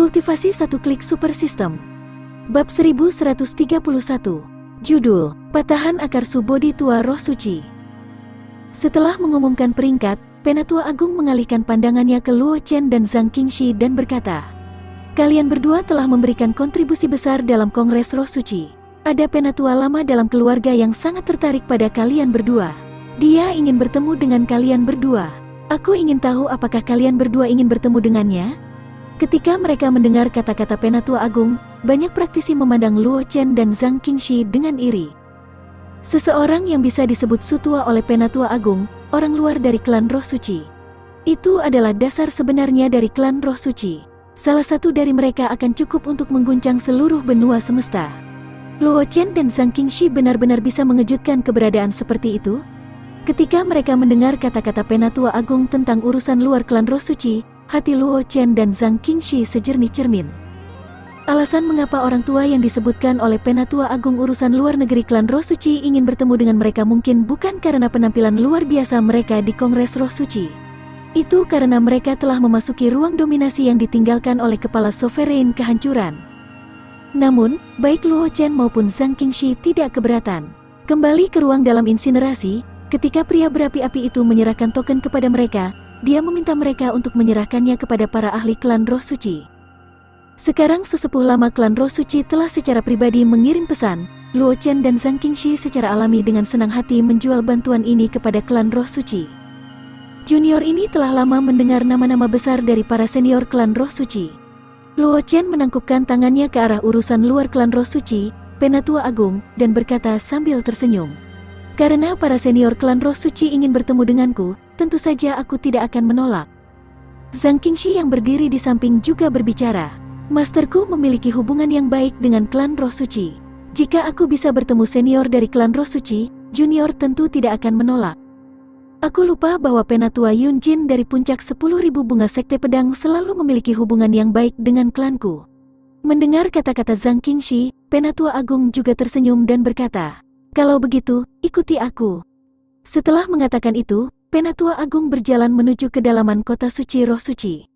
Kultivasi satu klik super system. Bab 1131. Judul, Patahan Akar Subodhi Tua Roh Suci. Setelah mengumumkan peringkat, Penatua Agung mengalihkan pandangannya ke Luo Chen dan Zhang Qingxi dan berkata, "Kalian berdua telah memberikan kontribusi besar dalam Kongres Roh Suci. Ada penatua lama dalam keluarga yang sangat tertarik pada kalian berdua. Dia ingin bertemu dengan kalian berdua. Aku ingin tahu apakah kalian berdua ingin bertemu dengannya?" Ketika mereka mendengar kata-kata Penatua Agung, banyak praktisi memandang Luo Chen dan Zhang Qingxi dengan iri. Seseorang yang bisa disebut Sutua oleh Penatua Agung, orang luar dari klan Roh Suci. Itu adalah dasar sebenarnya dari klan Roh Suci. Salah satu dari mereka akan cukup untuk mengguncang seluruh benua semesta. Luo Chen dan Zhang Qingxi benar-benar bisa mengejutkan keberadaan seperti itu. Ketika mereka mendengar kata-kata Penatua Agung tentang urusan luar klan Roh Suci, hati Luo Chen dan Zhang Qingxi sejernih cermin. Alasan mengapa orang tua yang disebutkan oleh Penatua Agung urusan luar negeri klan Roh Suci ingin bertemu dengan mereka mungkin bukan karena penampilan luar biasa mereka di Kongres Roh Suci. Itu karena mereka telah memasuki ruang dominasi yang ditinggalkan oleh kepala sovereign kehancuran. Namun, baik Luo Chen maupun Zhang Qingxi tidak keberatan. Kembali ke ruang dalam insinerasi, ketika pria berapi-api itu menyerahkan token kepada mereka, dia meminta mereka untuk menyerahkannya kepada para ahli klan Roh Suci. Sekarang sesepuh lama klan Roh Suci telah secara pribadi mengirim pesan. Luo Chen dan Zhang Qingxi secara alami dengan senang hati menjual bantuan ini kepada klan Roh Suci. Junior ini telah lama mendengar nama-nama besar dari para senior klan Roh Suci. Luo Chen menangkupkan tangannya ke arah urusan luar klan Roh Suci, Penatua Agung, dan berkata sambil tersenyum, "Karena para senior klan Roh Suci ingin bertemu denganku, tentu saja aku tidak akan menolak." Zhang Qingxi yang berdiri di samping juga berbicara, "Masterku memiliki hubungan yang baik dengan klan Roh Suci. Jika aku bisa bertemu senior dari klan Roh Suci, junior tentu tidak akan menolak. Aku lupa bahwa Penatua Yun Jin dari puncak 10.000 bunga Sekte Pedang selalu memiliki hubungan yang baik dengan klanku." Mendengar kata-kata Zhang Qingxi, Penatua Agung juga tersenyum dan berkata, "Kalau begitu, ikuti aku." Setelah mengatakan itu, Penatua Agung berjalan menuju kedalaman kota suci Roh Suci.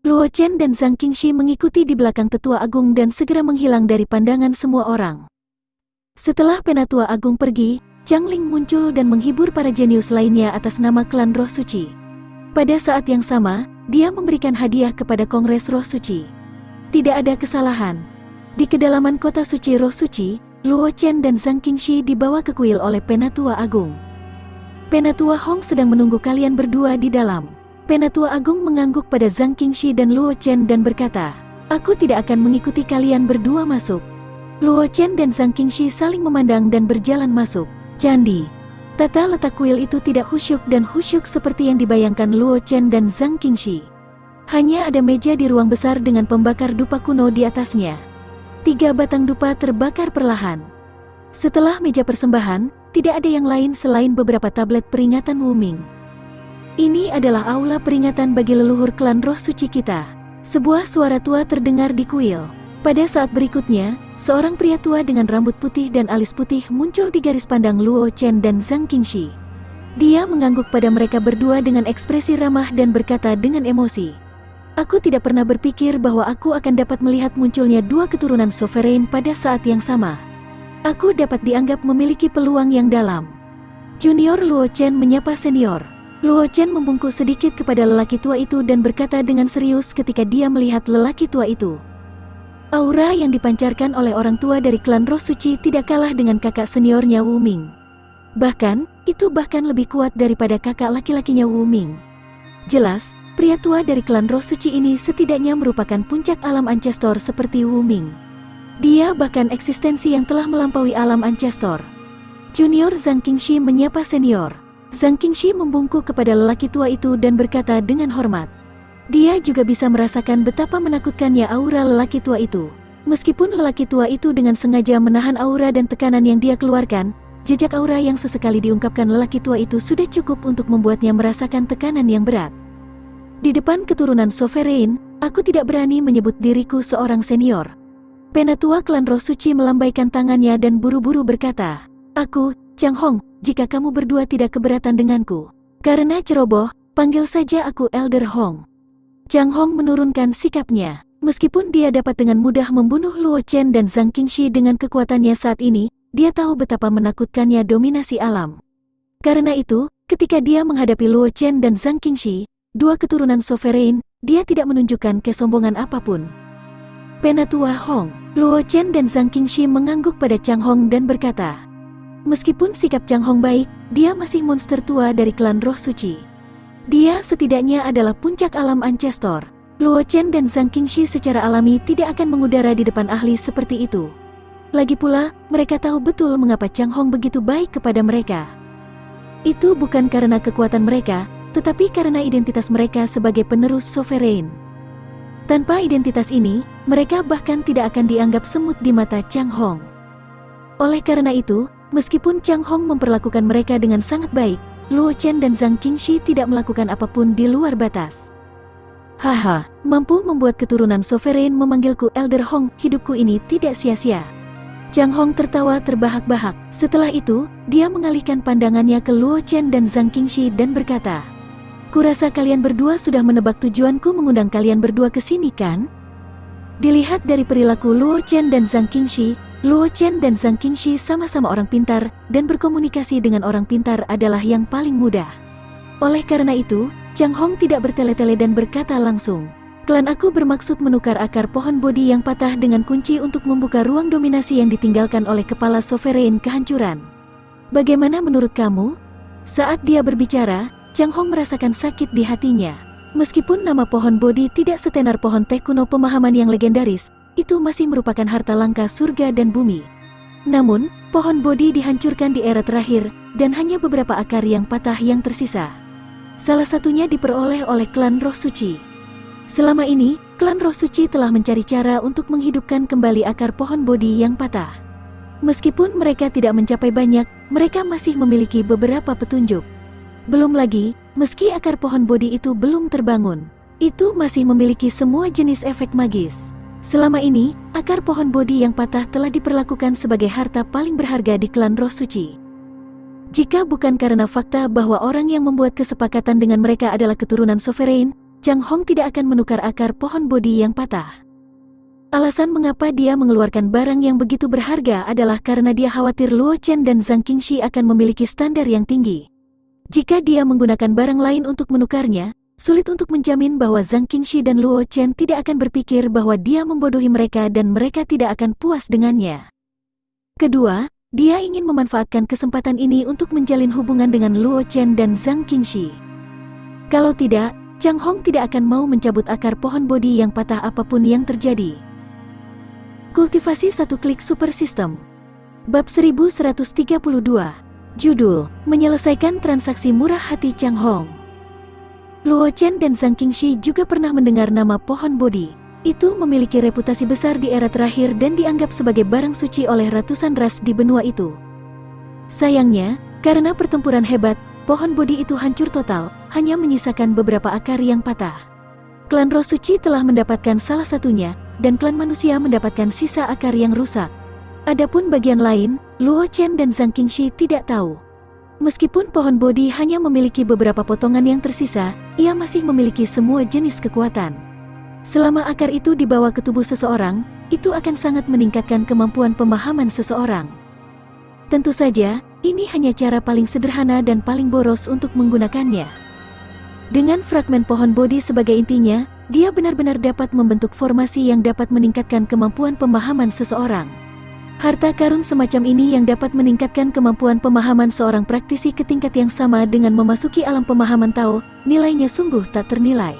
Luo Chen dan Zhang Qingxi mengikuti di belakang Tetua Agung dan segera menghilang dari pandangan semua orang. Setelah Penatua Agung pergi, Zhang Ling muncul dan menghibur para jenius lainnya atas nama klan Roh Suci. Pada saat yang sama, dia memberikan hadiah kepada Kongres Roh Suci. Tidak ada kesalahan. Di kedalaman kota suci Roh Suci, Luo Chen dan Zhang Qingxi dibawa ke kuil oleh Penatua Agung. "Penatua Hong sedang menunggu kalian berdua di dalam." Penatua Agung mengangguk pada Zhang Qingxi dan Luo Chen dan berkata, "Aku tidak akan mengikuti kalian berdua masuk." Luo Chen dan Zhang Qingxi saling memandang dan berjalan masuk. Candi. Tata letak kuil itu tidak khusyuk dan khusyuk seperti yang dibayangkan Luo Chen dan Zhang Qingxi. Hanya ada meja di ruang besar dengan pembakar dupa kuno di atasnya. 3 batang dupa terbakar perlahan. Setelah meja persembahan, tidak ada yang lain selain beberapa tablet peringatan Wuming. "Ini adalah aula peringatan bagi leluhur klan Roh Suci kita." Sebuah suara tua terdengar di kuil. Pada saat berikutnya, seorang pria tua dengan rambut putih dan alis putih muncul di garis pandang Luo Chen dan Zhang Qingxi. Dia mengangguk pada mereka berdua dengan ekspresi ramah dan berkata dengan emosi, "Aku tidak pernah berpikir bahwa aku akan dapat melihat munculnya 2 keturunan sovereign pada saat yang sama. Aku dapat dianggap memiliki peluang yang dalam." Junior Luo Chen menyapa senior. Luo Chen membungkuk sedikit kepada lelaki tua itu dan berkata dengan serius ketika dia melihat lelaki tua itu, "Aura yang dipancarkan oleh orang tua dari klan Roh Suci tidak kalah dengan kakak seniornya Wuming. Bahkan, itu bahkan lebih kuat daripada kakak laki-lakinya Wuming." Jelas, pria tua dari klan Roh Suci ini setidaknya merupakan puncak alam Ancestor seperti Wuming. Dia bahkan eksistensi yang telah melampaui alam Ancestor. Junior Zhang Qingxi menyapa senior. Zhang Qingxi membungkuk kepada lelaki tua itu dan berkata dengan hormat. Dia juga bisa merasakan betapa menakutkannya aura lelaki tua itu. Meskipun lelaki tua itu dengan sengaja menahan aura dan tekanan yang dia keluarkan, jejak aura yang sesekali diungkapkan lelaki tua itu sudah cukup untuk membuatnya merasakan tekanan yang berat. "Di depan keturunan sovereign, aku tidak berani menyebut diriku seorang senior." Penatua klan Roh Suci melambaikan tangannya dan buru-buru berkata, "Aku, Zhang Hong, jika kamu berdua tidak keberatan denganku. Karena ceroboh, panggil saja aku Elder Hong." Zhang Hong menurunkan sikapnya. Meskipun dia dapat dengan mudah membunuh Luo Chen dan Zhang Qingxi dengan kekuatannya saat ini, dia tahu betapa menakutkannya dominasi alam. Karena itu, ketika dia menghadapi Luo Chen dan Zhang Qingxi, dua keturunan sovereign, dia tidak menunjukkan kesombongan apapun. Penatua Hong, Luo Chen dan Zhang Qingxi mengangguk pada Chang Hong dan berkata, meskipun sikap Chang Hong baik, dia masih monster tua dari klan Roh Suci. Dia setidaknya adalah puncak alam Ancestor. Luo Chen dan Zhang Qingxi secara alami tidak akan mengudara di depan ahli seperti itu. Lagi pula, mereka tahu betul mengapa Chang Hong begitu baik kepada mereka. Itu bukan karena kekuatan mereka, tetapi karena identitas mereka sebagai penerus sovereign. Tanpa identitas ini, mereka bahkan tidak akan dianggap semut di mata Chang Hong. Oleh karena itu, meskipun Chang Hong memperlakukan mereka dengan sangat baik, Luo Chen dan Zhang Qingxi tidak melakukan apapun di luar batas. Haha, mampu membuat keturunan sovereign memanggilku Elder Hong, hidupku ini tidak sia-sia. Chang Hong tertawa terbahak-bahak. Setelah itu, dia mengalihkan pandangannya ke Luo Chen dan Zhang Qingxi dan berkata, kurasa kalian berdua sudah menebak tujuanku mengundang kalian berdua ke sini kan? Dilihat dari perilaku Luo Chen dan Zhang Qingxi, Luo Chen dan Zhang Qingxi sama-sama orang pintar, dan berkomunikasi dengan orang pintar adalah yang paling mudah. Oleh karena itu, Chang Hong tidak bertele-tele dan berkata langsung, klan aku bermaksud menukar akar pohon bodi yang patah dengan kunci untuk membuka ruang dominasi yang ditinggalkan oleh kepala sovereign kehancuran. Bagaimana menurut kamu? Saat dia berbicara, Chang Hong merasakan sakit di hatinya. Meskipun nama pohon bodi tidak setenar pohon teh kuno pemahaman yang legendaris, itu masih merupakan harta langka surga dan bumi. Namun, pohon bodi dihancurkan di era terakhir, dan hanya beberapa akar yang patah yang tersisa. Salah satunya diperoleh oleh klan Roh Suci. Selama ini, klan Roh Suci telah mencari cara untuk menghidupkan kembali akar pohon bodi yang patah. Meskipun mereka tidak mencapai banyak, mereka masih memiliki beberapa petunjuk. Belum lagi, meski akar pohon bodi itu belum terbangun, itu masih memiliki semua jenis efek magis. Selama ini, akar pohon bodi yang patah telah diperlakukan sebagai harta paling berharga di klan Roh Suci. Jika bukan karena fakta bahwa orang yang membuat kesepakatan dengan mereka adalah keturunan sovereign, Chang Hong tidak akan menukar akar pohon bodi yang patah. Alasan mengapa dia mengeluarkan barang yang begitu berharga adalah karena dia khawatir Luo Chen dan Zhang Qingxi akan memiliki standar yang tinggi. Jika dia menggunakan barang lain untuk menukarnya, sulit untuk menjamin bahwa Zhang Qingxi dan Luo Chen tidak akan berpikir bahwa dia membodohi mereka dan mereka tidak akan puas dengannya. Kedua, dia ingin memanfaatkan kesempatan ini untuk menjalin hubungan dengan Luo Chen dan Zhang Qingxi. Kalau tidak, Chang Hong tidak akan mau mencabut akar pohon bodi yang patah apapun yang terjadi. Kultivasi satu klik super system. Bab 1132. Judul, menyelesaikan transaksi murah hati Chang Hong. Luo Chen dan Zhang Qingxi juga pernah mendengar nama pohon bodi. Itu memiliki reputasi besar di era terakhir dan dianggap sebagai barang suci oleh ratusan ras di benua itu. Sayangnya, karena pertempuran hebat, pohon bodi itu hancur total, hanya menyisakan beberapa akar yang patah. Klan Roh Suci telah mendapatkan salah satunya, dan klan manusia mendapatkan sisa akar yang rusak. Adapun bagian lain, Luo Chen dan Zhang Qingxi tidak tahu. Meskipun pohon bodi hanya memiliki beberapa potongan yang tersisa, ia masih memiliki semua jenis kekuatan. Selama akar itu dibawa ke tubuh seseorang, itu akan sangat meningkatkan kemampuan pemahaman seseorang. Tentu saja, ini hanya cara paling sederhana dan paling boros untuk menggunakannya. Dengan fragmen pohon bodi sebagai intinya, dia benar-benar dapat membentuk formasi yang dapat meningkatkan kemampuan pemahaman seseorang. Harta karun semacam ini yang dapat meningkatkan kemampuan pemahaman seorang praktisi ke tingkat yang sama dengan memasuki alam pemahaman Tao, nilainya sungguh tak ternilai.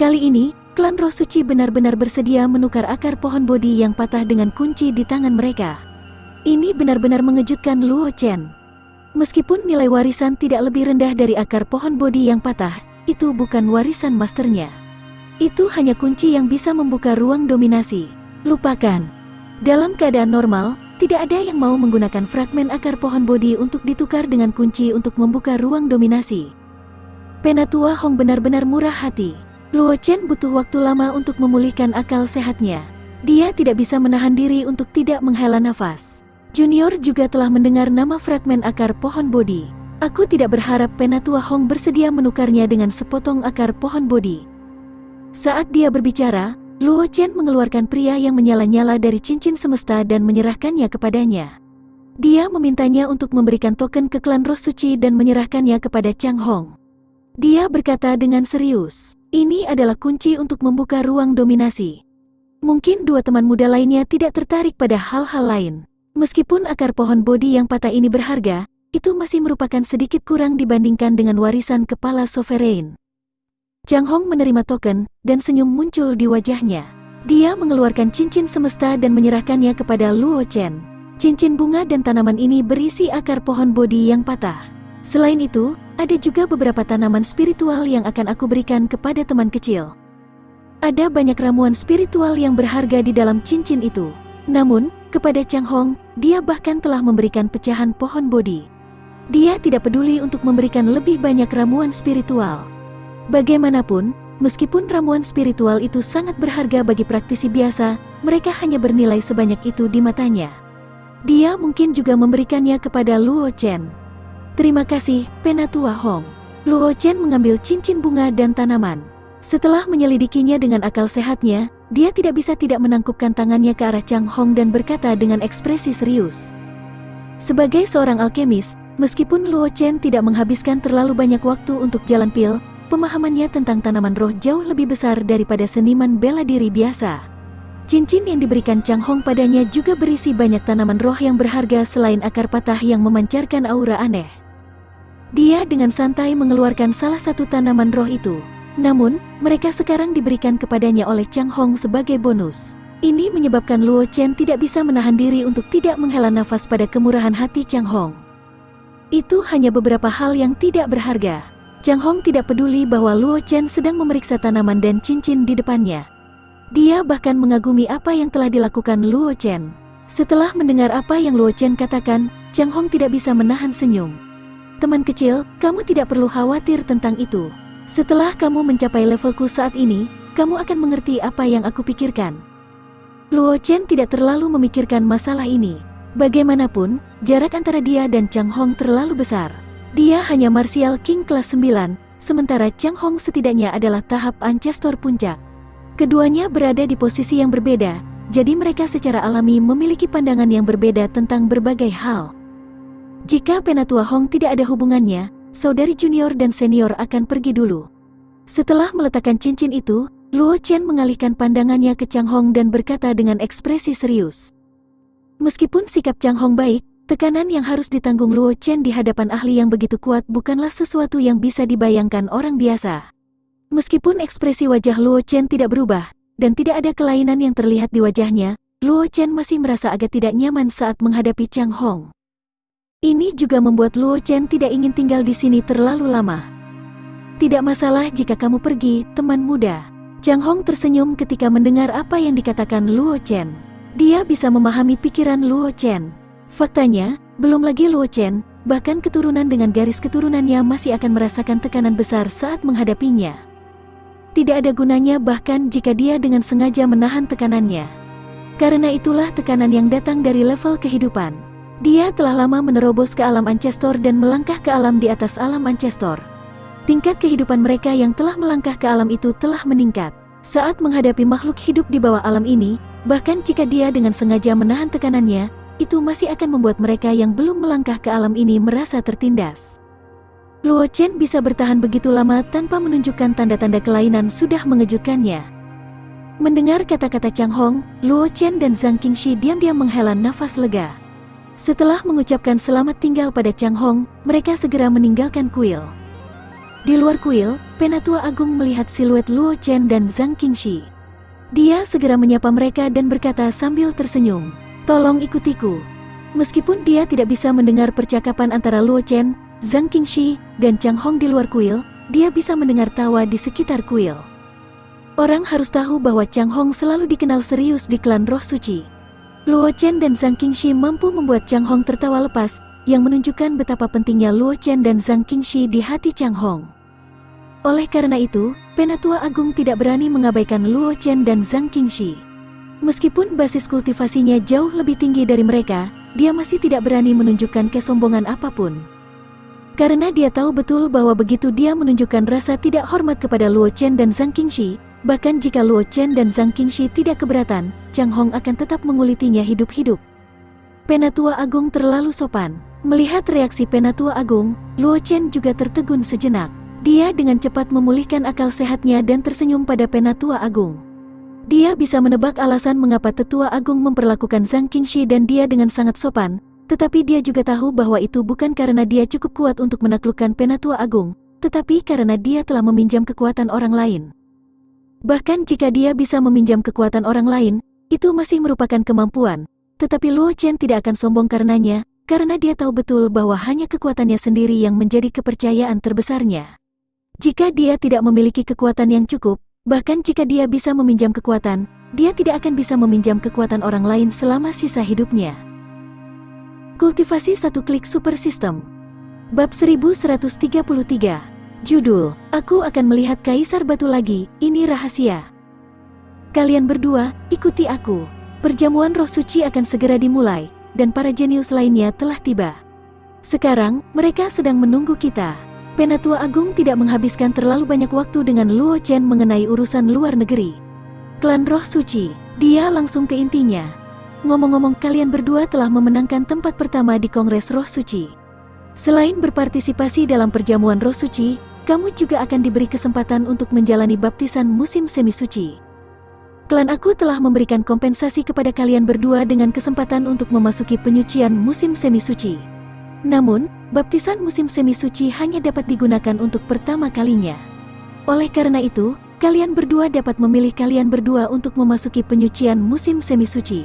Kali ini, klan Roh Suci benar-benar bersedia menukar akar pohon bodi yang patah dengan kunci di tangan mereka. Ini benar-benar mengejutkan Luo Chen. Meskipun nilai warisan tidak lebih rendah dari akar pohon bodi yang patah, itu bukan warisan masternya. Itu hanya kunci yang bisa membuka ruang dominasi. Lupakan. Dalam keadaan normal, tidak ada yang mau menggunakan fragmen akar pohon bodi untuk ditukar dengan kunci untuk membuka ruang dominasi. Penatua Hong benar-benar murah hati. Luo Chen butuh waktu lama untuk memulihkan akal sehatnya. Dia tidak bisa menahan diri untuk tidak menghela nafas. Junior juga telah mendengar nama fragmen akar pohon bodi. Aku tidak berharap Penatua Hong bersedia menukarnya dengan sepotong akar pohon bodi. Saat dia berbicara, Luo Chen mengeluarkan pria yang menyala-nyala dari cincin semesta dan menyerahkannya kepadanya. Dia memintanya untuk memberikan token ke klan Roh Suci dan menyerahkannya kepada Chang Hong. Dia berkata dengan serius, "Ini adalah kunci untuk membuka ruang dominasi." Mungkin dua teman muda lainnya tidak tertarik pada hal-hal lain. Meskipun akar pohon bodi yang patah ini berharga, itu masih merupakan sedikit kurang dibandingkan dengan warisan kepala Sovereign. Chang Hong menerima token, dan senyum muncul di wajahnya. Dia mengeluarkan cincin semesta dan menyerahkannya kepada Luo Chen. Cincin bunga dan tanaman ini berisi akar pohon bodi yang patah. Selain itu, ada juga beberapa tanaman spiritual yang akan aku berikan kepada teman kecil. Ada banyak ramuan spiritual yang berharga di dalam cincin itu. Namun, kepada Chang Hong, dia bahkan telah memberikan pecahan pohon bodi. Dia tidak peduli untuk memberikan lebih banyak ramuan spiritual. Bagaimanapun, meskipun ramuan spiritual itu sangat berharga bagi praktisi biasa, mereka hanya bernilai sebanyak itu di matanya. Dia mungkin juga memberikannya kepada Luo Chen. "Terima kasih, Penatua Hong." Luo Chen mengambil cincin bunga dan tanaman. Setelah menyelidikinya dengan akal sehatnya, dia tidak bisa tidak menangkupkan tangannya ke arah Chang Hong dan berkata dengan ekspresi serius. Sebagai seorang alkemis, meskipun Luo Chen tidak menghabiskan terlalu banyak waktu untuk jalan pil, pemahamannya tentang tanaman roh jauh lebih besar daripada seniman bela diri biasa. Cincin yang diberikan Chang Hong padanya juga berisi banyak tanaman roh yang berharga selain akar patah yang memancarkan aura aneh. Dia dengan santai mengeluarkan salah satu tanaman roh itu. Namun, mereka sekarang diberikan kepadanya oleh Chang Hong sebagai bonus. Ini menyebabkan Luo Chen tidak bisa menahan diri untuk tidak menghela nafas pada kemurahan hati Chang Hong. Itu hanya beberapa hal yang tidak berharga. Chang Hong tidak peduli bahwa Luo Chen sedang memeriksa tanaman dan cincin di depannya. Dia bahkan mengagumi apa yang telah dilakukan Luo Chen. Setelah mendengar apa yang Luo Chen katakan, Chang Hong tidak bisa menahan senyum. "Teman kecil, kamu tidak perlu khawatir tentang itu. Setelah kamu mencapai levelku saat ini, kamu akan mengerti apa yang aku pikirkan." Luo Chen tidak terlalu memikirkan masalah ini. Bagaimanapun, jarak antara dia dan Chang Hong terlalu besar. Dia hanya Martial King kelas 9, sementara Chang Hong setidaknya adalah tahap Ancestor puncak. Keduanya berada di posisi yang berbeda, jadi mereka secara alami memiliki pandangan yang berbeda tentang berbagai hal. Jika Penatua Hong tidak ada hubungannya, saudari junior dan senior akan pergi dulu. Setelah meletakkan cincin itu, Luo Chen mengalihkan pandangannya ke Chang Hong dan berkata dengan ekspresi serius. Meskipun sikap Chang Hong baik, tekanan yang harus ditanggung Luo Chen di hadapan ahli yang begitu kuat bukanlah sesuatu yang bisa dibayangkan orang biasa. Meskipun ekspresi wajah Luo Chen tidak berubah, dan tidak ada kelainan yang terlihat di wajahnya, Luo Chen masih merasa agak tidak nyaman saat menghadapi Chang Hong. Ini juga membuat Luo Chen tidak ingin tinggal di sini terlalu lama. "Tidak masalah jika kamu pergi, teman muda." Chang Hong tersenyum ketika mendengar apa yang dikatakan Luo Chen. Dia bisa memahami pikiran Luo Chen. Faktanya, belum lagi Luo Chen, bahkan keturunan dengan garis keturunannya masih akan merasakan tekanan besar saat menghadapinya. Tidak ada gunanya bahkan jika dia dengan sengaja menahan tekanannya. Karena itulah tekanan yang datang dari level kehidupan. Dia telah lama menerobos ke alam Ancestor dan melangkah ke alam di atas alam Ancestor. Tingkat kehidupan mereka yang telah melangkah ke alam itu telah meningkat. Saat menghadapi makhluk hidup di bawah alam ini, bahkan jika dia dengan sengaja menahan tekanannya, itu masih akan membuat mereka yang belum melangkah ke alam ini merasa tertindas. Luo Chen bisa bertahan begitu lama tanpa menunjukkan tanda-tanda kelainan sudah mengejutkannya. Mendengar kata-kata Chang Hong, Luo Chen dan Zhang Qingxi diam-diam menghela nafas lega. Setelah mengucapkan selamat tinggal pada Chang Hong, mereka segera meninggalkan kuil. Di luar kuil, Penatua Agung melihat siluet Luo Chen dan Zhang Qingxi. Dia segera menyapa mereka dan berkata sambil tersenyum, "Tolong ikutiku." Meskipun dia tidak bisa mendengar percakapan antara Luo Chen, Zhang Qingxi, dan Chang Hong di luar kuil, dia bisa mendengar tawa di sekitar kuil. Orang harus tahu bahwa Chang Hong selalu dikenal serius di klan Roh Suci. Luo Chen dan Zhang Qingxi mampu membuat Chang Hong tertawa lepas, yang menunjukkan betapa pentingnya Luo Chen dan Zhang Qingxi di hati Chang Hong. Oleh karena itu, Penatua Agung tidak berani mengabaikan Luo Chen dan Zhang Qingxi. Meskipun basis kultivasinya jauh lebih tinggi dari mereka, dia masih tidak berani menunjukkan kesombongan apapun. Karena dia tahu betul bahwa begitu dia menunjukkan rasa tidak hormat kepada Luo Chen dan Zhang Qingxi, Bahkan jika Luo Chen dan Zhang Qingxi tidak keberatan, Chang Hong akan tetap mengulitinya hidup-hidup. Penatua Agung terlalu sopan. Melihat reaksi Penatua Agung, Luo Chen juga tertegun sejenak. Dia dengan cepat memulihkan akal sehatnya dan tersenyum pada Penatua Agung. Dia bisa menebak alasan mengapa Tetua Agung memperlakukan Zhang Qingxi dan dia dengan sangat sopan, tetapi dia juga tahu bahwa itu bukan karena dia cukup kuat untuk menaklukkan Penatua Agung, tetapi karena dia telah meminjam kekuatan orang lain. Bahkan jika dia bisa meminjam kekuatan orang lain, itu masih merupakan kemampuan, tetapi Luo Chen tidak akan sombong karenanya, karena dia tahu betul bahwa hanya kekuatannya sendiri yang menjadi kepercayaan terbesarnya. Jika dia tidak memiliki kekuatan yang cukup, bahkan jika dia bisa meminjam kekuatan, dia tidak akan bisa meminjam kekuatan orang lain selama sisa hidupnya. Kultivasi satu klik super system. Bab 1133. Judul, Aku akan melihat Kaisar Batu lagi, ini rahasia. Kalian berdua, ikuti aku. Perjamuan roh suci akan segera dimulai, dan para jenius lainnya telah tiba. Sekarang, mereka sedang menunggu kita. Penatua Agung tidak menghabiskan terlalu banyak waktu dengan Luo Chen mengenai urusan luar negeri. Klan Roh Suci, dia langsung ke intinya. Ngomong-ngomong, kalian berdua telah memenangkan tempat pertama di Kongres Roh Suci. Selain berpartisipasi dalam perjamuan Roh Suci, kamu juga akan diberi kesempatan untuk menjalani baptisan musim semi suci. Klan aku telah memberikan kompensasi kepada kalian berdua dengan kesempatan untuk memasuki penyucian musim semi suci. Namun, baptisan musim semi suci hanya dapat digunakan untuk pertama kalinya. Oleh karena itu, kalian berdua dapat memilih kalian berdua untuk memasuki penyucian musim semi suci.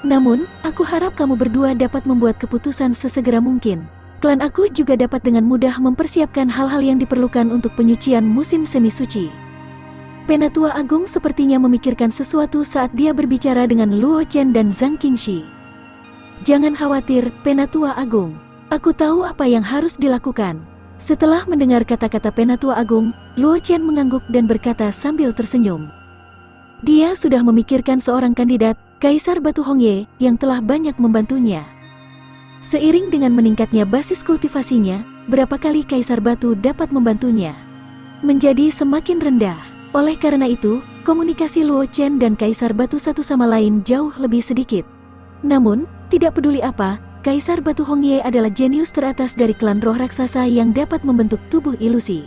Namun, aku harap kamu berdua dapat membuat keputusan sesegera mungkin. Klan aku juga dapat dengan mudah mempersiapkan hal-hal yang diperlukan untuk penyucian musim semi suci. Penatua Agung sepertinya memikirkan sesuatu saat dia berbicara dengan Luo Chen dan Zhang Qingxi. Jangan khawatir, Penatua Agung. Aku tahu apa yang harus dilakukan. Setelah mendengar kata-kata Penatua Agung, Luo Chen mengangguk dan berkata sambil tersenyum. Dia sudah memikirkan seorang kandidat, Kaisar Batu Hongye, yang telah banyak membantunya. Seiring dengan meningkatnya basis kultivasinya, berapa kali Kaisar Batu dapat membantunya menjadi semakin rendah. Oleh karena itu, komunikasi Luo Chen dan Kaisar Batu satu sama lain jauh lebih sedikit. Namun, tidak peduli apa, Kaisar Batu Hongye adalah jenius teratas dari klan roh raksasa yang dapat membentuk tubuh ilusi.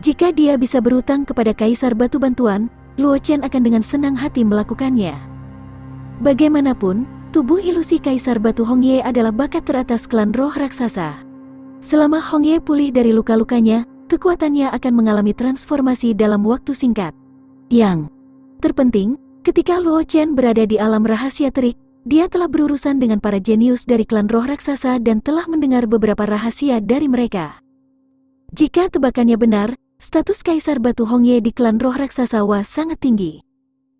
Jika dia bisa berutang kepada Kaisar Batu bantuan, Luo Chen akan dengan senang hati melakukannya. Bagaimanapun, tubuh ilusi Kaisar Batu Hongye adalah bakat teratas klan roh raksasa. Selama Hongye pulih dari luka-lukanya, kekuatannya akan mengalami transformasi dalam waktu singkat. Yang terpenting, ketika Luo Chen berada di alam rahasia terik, dia telah berurusan dengan para jenius dari klan roh raksasa dan telah mendengar beberapa rahasia dari mereka. Jika tebakannya benar, status Kaisar Batu Hongye di klan roh raksasa Wa sangat tinggi.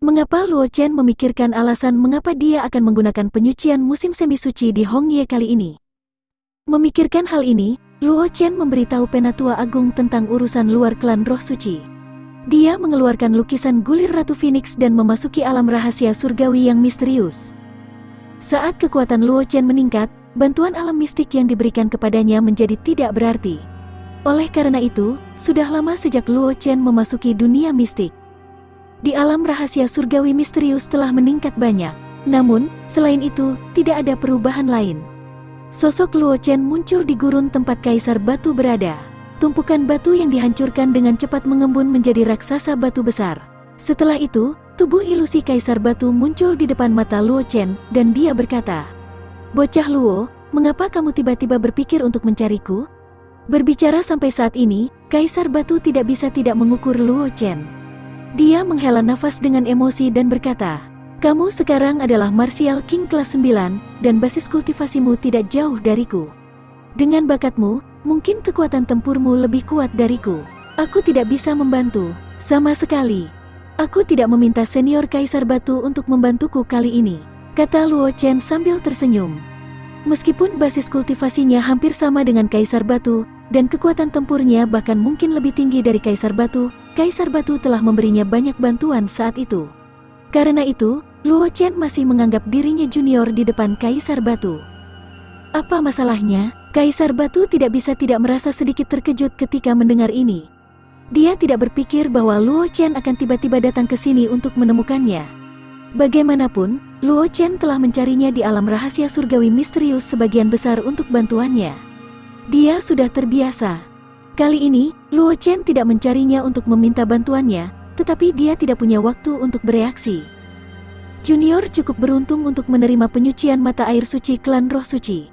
Mengapa Luo Chen memikirkan alasan mengapa dia akan menggunakan penyucian musim semi suci di Hongye kali ini? Memikirkan hal ini, Luo Chen memberitahu Penatua Agung tentang urusan luar klan roh suci. Dia mengeluarkan lukisan gulir Ratu Phoenix dan memasuki alam rahasia surgawi yang misterius. Saat kekuatan Luo Chen meningkat, bantuan alam mistik yang diberikan kepadanya menjadi tidak berarti. Oleh karena itu, sudah lama sejak Luo Chen memasuki dunia mistik. Di alam rahasia surgawi misterius telah meningkat banyak. Namun, selain itu, tidak ada perubahan lain. Sosok Luo Chen muncul di gurun tempat Kaisar Batu berada. Tumpukan batu yang dihancurkan dengan cepat mengembun menjadi raksasa batu besar. Setelah itu, tubuh ilusi Kaisar Batu muncul di depan mata Luo Chen, dan dia berkata, "Bocah Luo, mengapa kamu tiba-tiba berpikir untuk mencariku?" Berbicara sampai saat ini, Kaisar Batu tidak bisa tidak mengukur Luo Chen. Dia menghela nafas dengan emosi dan berkata, "Kamu sekarang adalah Martial King kelas 9, dan basis kultivasimu tidak jauh dariku. Dengan bakatmu, mungkin kekuatan tempurmu lebih kuat dariku. Aku tidak bisa membantu, sama sekali. Aku tidak meminta senior Kaisar Batu untuk membantuku kali ini," kata Luo Chen sambil tersenyum. Meskipun basis kultivasinya hampir sama dengan Kaisar Batu, dan kekuatan tempurnya bahkan mungkin lebih tinggi dari Kaisar Batu, Kaisar Batu telah memberinya banyak bantuan saat itu. Karena itu, Luo Chen masih menganggap dirinya junior di depan Kaisar Batu. Apa masalahnya? Kaisar Batu tidak bisa tidak merasa sedikit terkejut ketika mendengar ini. Dia tidak berpikir bahwa Luo Chen akan tiba-tiba datang ke sini untuk menemukannya. Bagaimanapun, Luo Chen telah mencarinya di alam rahasia surgawi misterius sebagian besar untuk bantuannya. Dia sudah terbiasa. Kali ini, Luo Chen tidak mencarinya untuk meminta bantuannya, tetapi dia tidak punya waktu untuk bereaksi. Junior cukup beruntung untuk menerima penyucian mata air suci klan roh suci.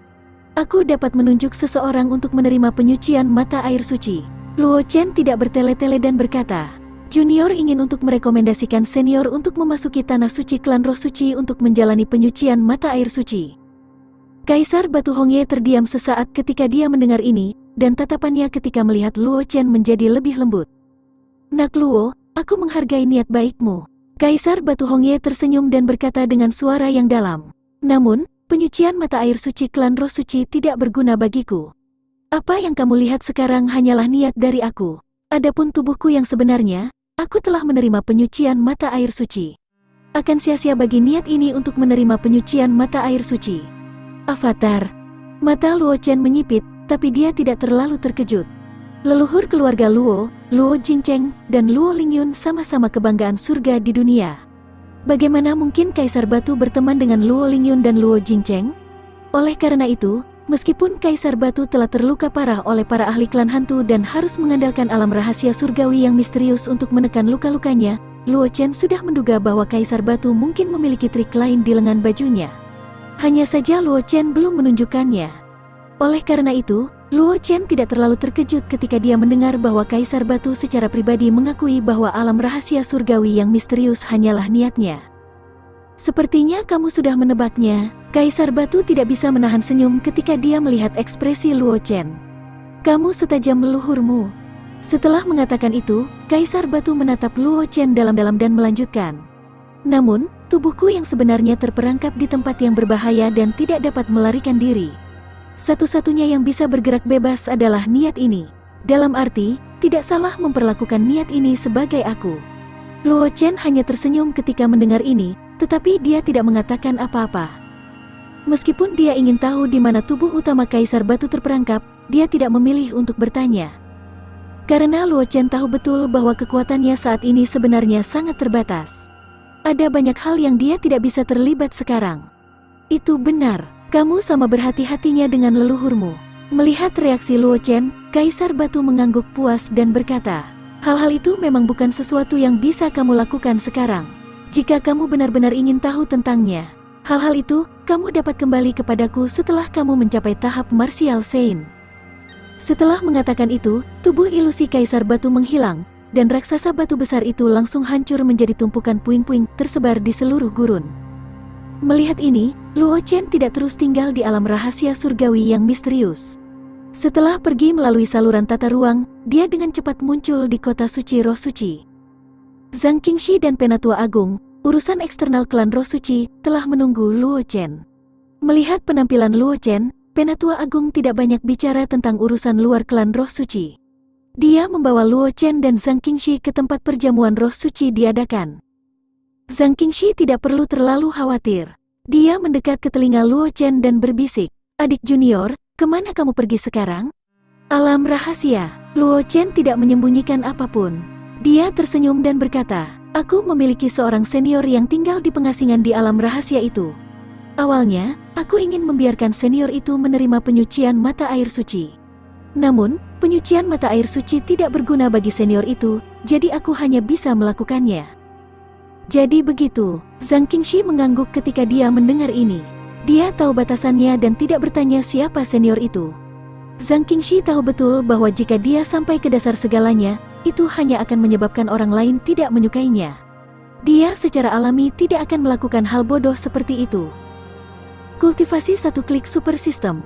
Aku dapat menunjuk seseorang untuk menerima penyucian mata air suci. Luo Chen tidak bertele-tele dan berkata, Junior ingin untuk merekomendasikan senior untuk memasuki tanah suci klan roh suci untuk menjalani penyucian mata air suci. Kaisar Batu Hongye terdiam sesaat ketika dia mendengar ini, dan tatapannya ketika melihat Luo Chen menjadi lebih lembut. Nak Luo, aku menghargai niat baikmu. Kaisar Batu Hongye tersenyum dan berkata dengan suara yang dalam. Namun, penyucian mata air suci klan roh suci tidak berguna bagiku. Apa yang kamu lihat sekarang hanyalah niat dari aku. Adapun tubuhku yang sebenarnya, aku telah menerima penyucian mata air suci. Akan sia-sia bagi niat ini untuk menerima penyucian mata air suci. Avatar. Mata Luo Chen menyipit, tapi dia tidak terlalu terkejut. Leluhur keluarga Luo, Luo Jingcheng, dan Luo Lingyun sama-sama kebanggaan surga di dunia. Bagaimana mungkin Kaisar Batu berteman dengan Luo Lingyun dan Luo Jingcheng? Oleh karena itu, meskipun Kaisar Batu telah terluka parah oleh para ahli klan hantu dan harus mengandalkan alam rahasia surgawi yang misterius untuk menekan luka-lukanya, Luo Chen sudah menduga bahwa Kaisar Batu mungkin memiliki trik lain di lengan bajunya. Hanya saja Luo Chen belum menunjukkannya. Oleh karena itu, Luo Chen tidak terlalu terkejut ketika dia mendengar bahwa Kaisar Batu secara pribadi mengakui bahwa alam rahasia surgawi yang misterius hanyalah niatnya. Sepertinya kamu sudah menebaknya. Kaisar Batu tidak bisa menahan senyum ketika dia melihat ekspresi Luo Chen. Kamu setajam leluhurmu. Setelah mengatakan itu, Kaisar Batu menatap Luo Chen dalam-dalam dan melanjutkan. Namun, tubuhku yang sebenarnya terperangkap di tempat yang berbahaya dan tidak dapat melarikan diri. Satu-satunya yang bisa bergerak bebas adalah niat ini. Dalam arti, tidak salah memperlakukan niat ini sebagai aku. Luo Chen hanya tersenyum ketika mendengar ini, tetapi dia tidak mengatakan apa-apa. Meskipun dia ingin tahu di mana tubuh utama Kaisar Batu terperangkap, dia tidak memilih untuk bertanya. Karena Luo Chen tahu betul bahwa kekuatannya saat ini sebenarnya sangat terbatas. Ada banyak hal yang dia tidak bisa terlibat sekarang. Itu benar, kamu sama berhati-hatinya dengan leluhurmu. Melihat reaksi Luo Chen, Kaisar Batu mengangguk puas dan berkata, hal-hal itu memang bukan sesuatu yang bisa kamu lakukan sekarang. Jika kamu benar-benar ingin tahu tentangnya, hal-hal itu, kamu dapat kembali kepadaku setelah kamu mencapai tahap Martial Saint. Setelah mengatakan itu, tubuh ilusi Kaisar Batu menghilang, dan raksasa batu besar itu langsung hancur menjadi tumpukan puing-puing tersebar di seluruh gurun. Melihat ini, Luo Chen tidak terus tinggal di alam rahasia surgawi yang misterius. Setelah pergi melalui saluran tata ruang, dia dengan cepat muncul di kota suci roh suci. Zhang Qingxi dan Penatua Agung, urusan eksternal klan roh suci, telah menunggu Luo Chen. Melihat penampilan Luo Chen, Penatua Agung tidak banyak bicara tentang urusan luar klan roh suci. Dia membawa Luo Chen dan Zhang Qingxi ke tempat perjamuan roh suci diadakan. Zhang Qingxi tidak perlu terlalu khawatir. Dia mendekat ke telinga Luo Chen dan berbisik, adik junior, kemana kamu pergi sekarang? Alam rahasia. Luo Chen tidak menyembunyikan apapun. Dia tersenyum dan berkata, aku memiliki seorang senior yang tinggal di pengasingan di alam rahasia itu. Awalnya, aku ingin membiarkan senior itu menerima penyucian mata air suci. Namun, penyucian mata air suci tidak berguna bagi senior itu, jadi aku hanya bisa melakukannya. Jadi begitu, Zhang Qingxi mengangguk ketika dia mendengar ini. Dia tahu batasannya dan tidak bertanya siapa senior itu. Zhang Qingxi tahu betul bahwa jika dia sampai ke dasar segalanya, itu hanya akan menyebabkan orang lain tidak menyukainya. Dia secara alami tidak akan melakukan hal bodoh seperti itu. Kultivasi satu klik super system.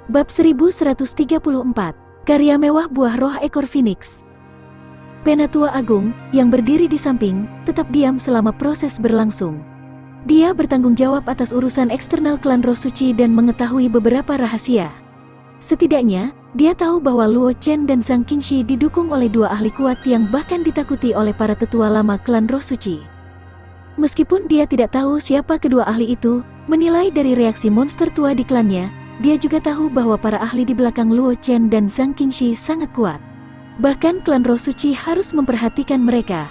Bab 1134, karya mewah buah roh ekor Phoenix. Penatua Agung, yang berdiri di samping, tetap diam selama proses berlangsung. Dia bertanggung jawab atas urusan eksternal klan roh suci dan mengetahui beberapa rahasia. Setidaknya, dia tahu bahwa Luo Chen dan Zhang Qingxi didukung oleh dua ahli kuat yang bahkan ditakuti oleh para tetua lama klan roh suci. Meskipun dia tidak tahu siapa kedua ahli itu, menilai dari reaksi monster tua di klannya, dia juga tahu bahwa para ahli di belakang Luo Chen dan Zhang Qingxi sangat kuat. Bahkan klan Roh Suci harus memperhatikan mereka.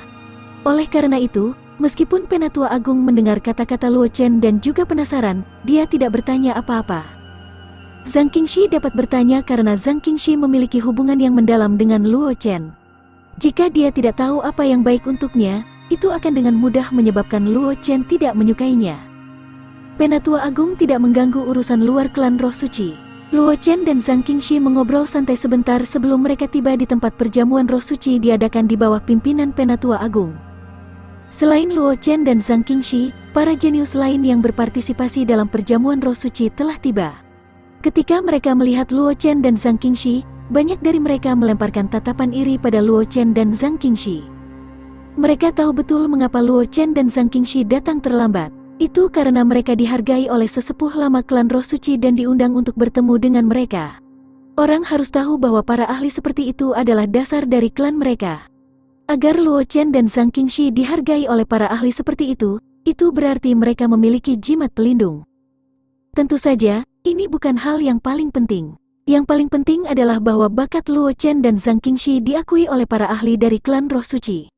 Oleh karena itu, meskipun Penatua Agung mendengar kata-kata Luo Chen dan juga penasaran, dia tidak bertanya apa-apa. Zhang Qingxi dapat bertanya karena Zhang Qingxi memiliki hubungan yang mendalam dengan Luo Chen. Jika dia tidak tahu apa yang baik untuknya, itu akan dengan mudah menyebabkan Luo Chen tidak menyukainya. Penatua Agung tidak mengganggu urusan luar klan Roh Suci. Luo Chen dan Zhang Qingxi mengobrol santai sebentar sebelum mereka tiba di tempat perjamuan Roh Suci diadakan di bawah pimpinan Penatua Agung. Selain Luo Chen dan Zhang Qingxi, para jenius lain yang berpartisipasi dalam perjamuan Roh Suci telah tiba. Ketika mereka melihat Luo Chen dan Zhang Qingxi, banyak dari mereka melemparkan tatapan iri pada Luo Chen dan Zhang Qingxi. Mereka tahu betul mengapa Luo Chen dan Zhang Qingxi datang terlambat. Itu karena mereka dihargai oleh sesepuh lama klan Roh Suci dan diundang untuk bertemu dengan mereka. Orang harus tahu bahwa para ahli seperti itu adalah dasar dari klan mereka. Agar Luo Chen dan Zhang Qingxi dihargai oleh para ahli seperti itu berarti mereka memiliki jimat pelindung. Tentu saja, ini bukan hal yang paling penting. Yang paling penting adalah bahwa bakat Luo Chen dan Zhang Qingxi diakui oleh para ahli dari klan Roh Suci.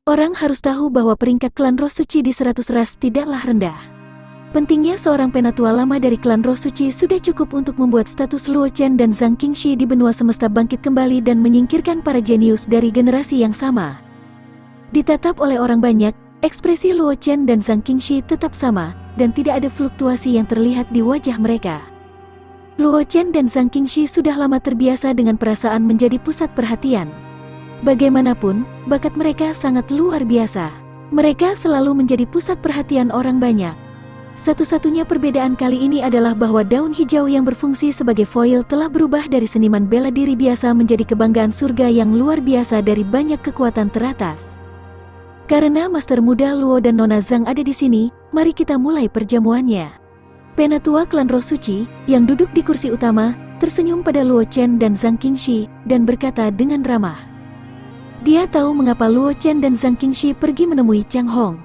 Orang harus tahu bahwa peringkat klan Roh Suci di 100 ras tidaklah rendah. Pentingnya seorang penatua lama dari klan Roh Suci sudah cukup untuk membuat status Luo Chen dan Zhang Qingxi di benua semesta bangkit kembali dan menyingkirkan para jenius dari generasi yang sama. Ditatap oleh orang banyak, ekspresi Luo Chen dan Zhang Qingxi tetap sama, dan tidak ada fluktuasi yang terlihat di wajah mereka. Luo Chen dan Zhang Qingxi sudah lama terbiasa dengan perasaan menjadi pusat perhatian. Bagaimanapun, bakat mereka sangat luar biasa. Mereka selalu menjadi pusat perhatian orang banyak. Satu-satunya perbedaan kali ini adalah bahwa daun hijau yang berfungsi sebagai foil telah berubah dari seniman bela diri biasa menjadi kebanggaan surga yang luar biasa dari banyak kekuatan teratas. Karena Master Muda Luo dan Nona Zhang ada di sini, mari kita mulai perjamuannya. Penatua klan Roh Suci, yang duduk di kursi utama, tersenyum pada Luo Chen dan Zhang Qingxi, dan berkata dengan ramah. Dia tahu mengapa Luo Chen dan Zhang Qingxi pergi menemui Chang Hong.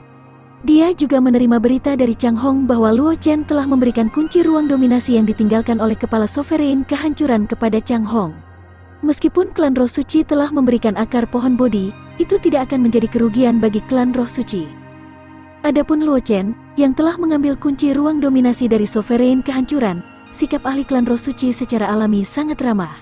Dia juga menerima berita dari Chang Hong bahwa Luo Chen telah memberikan kunci ruang dominasi yang ditinggalkan oleh Kepala Sovereign kehancuran kepada Chang Hong. Meskipun klan Roh Suci telah memberikan akar pohon Bodhi, itu tidak akan menjadi kerugian bagi klan Roh Suci. Adapun Luo Chen, yang telah mengambil kunci ruang dominasi dari Sovereign kehancuran, sikap ahli klan Roh Suci secara alami sangat ramah.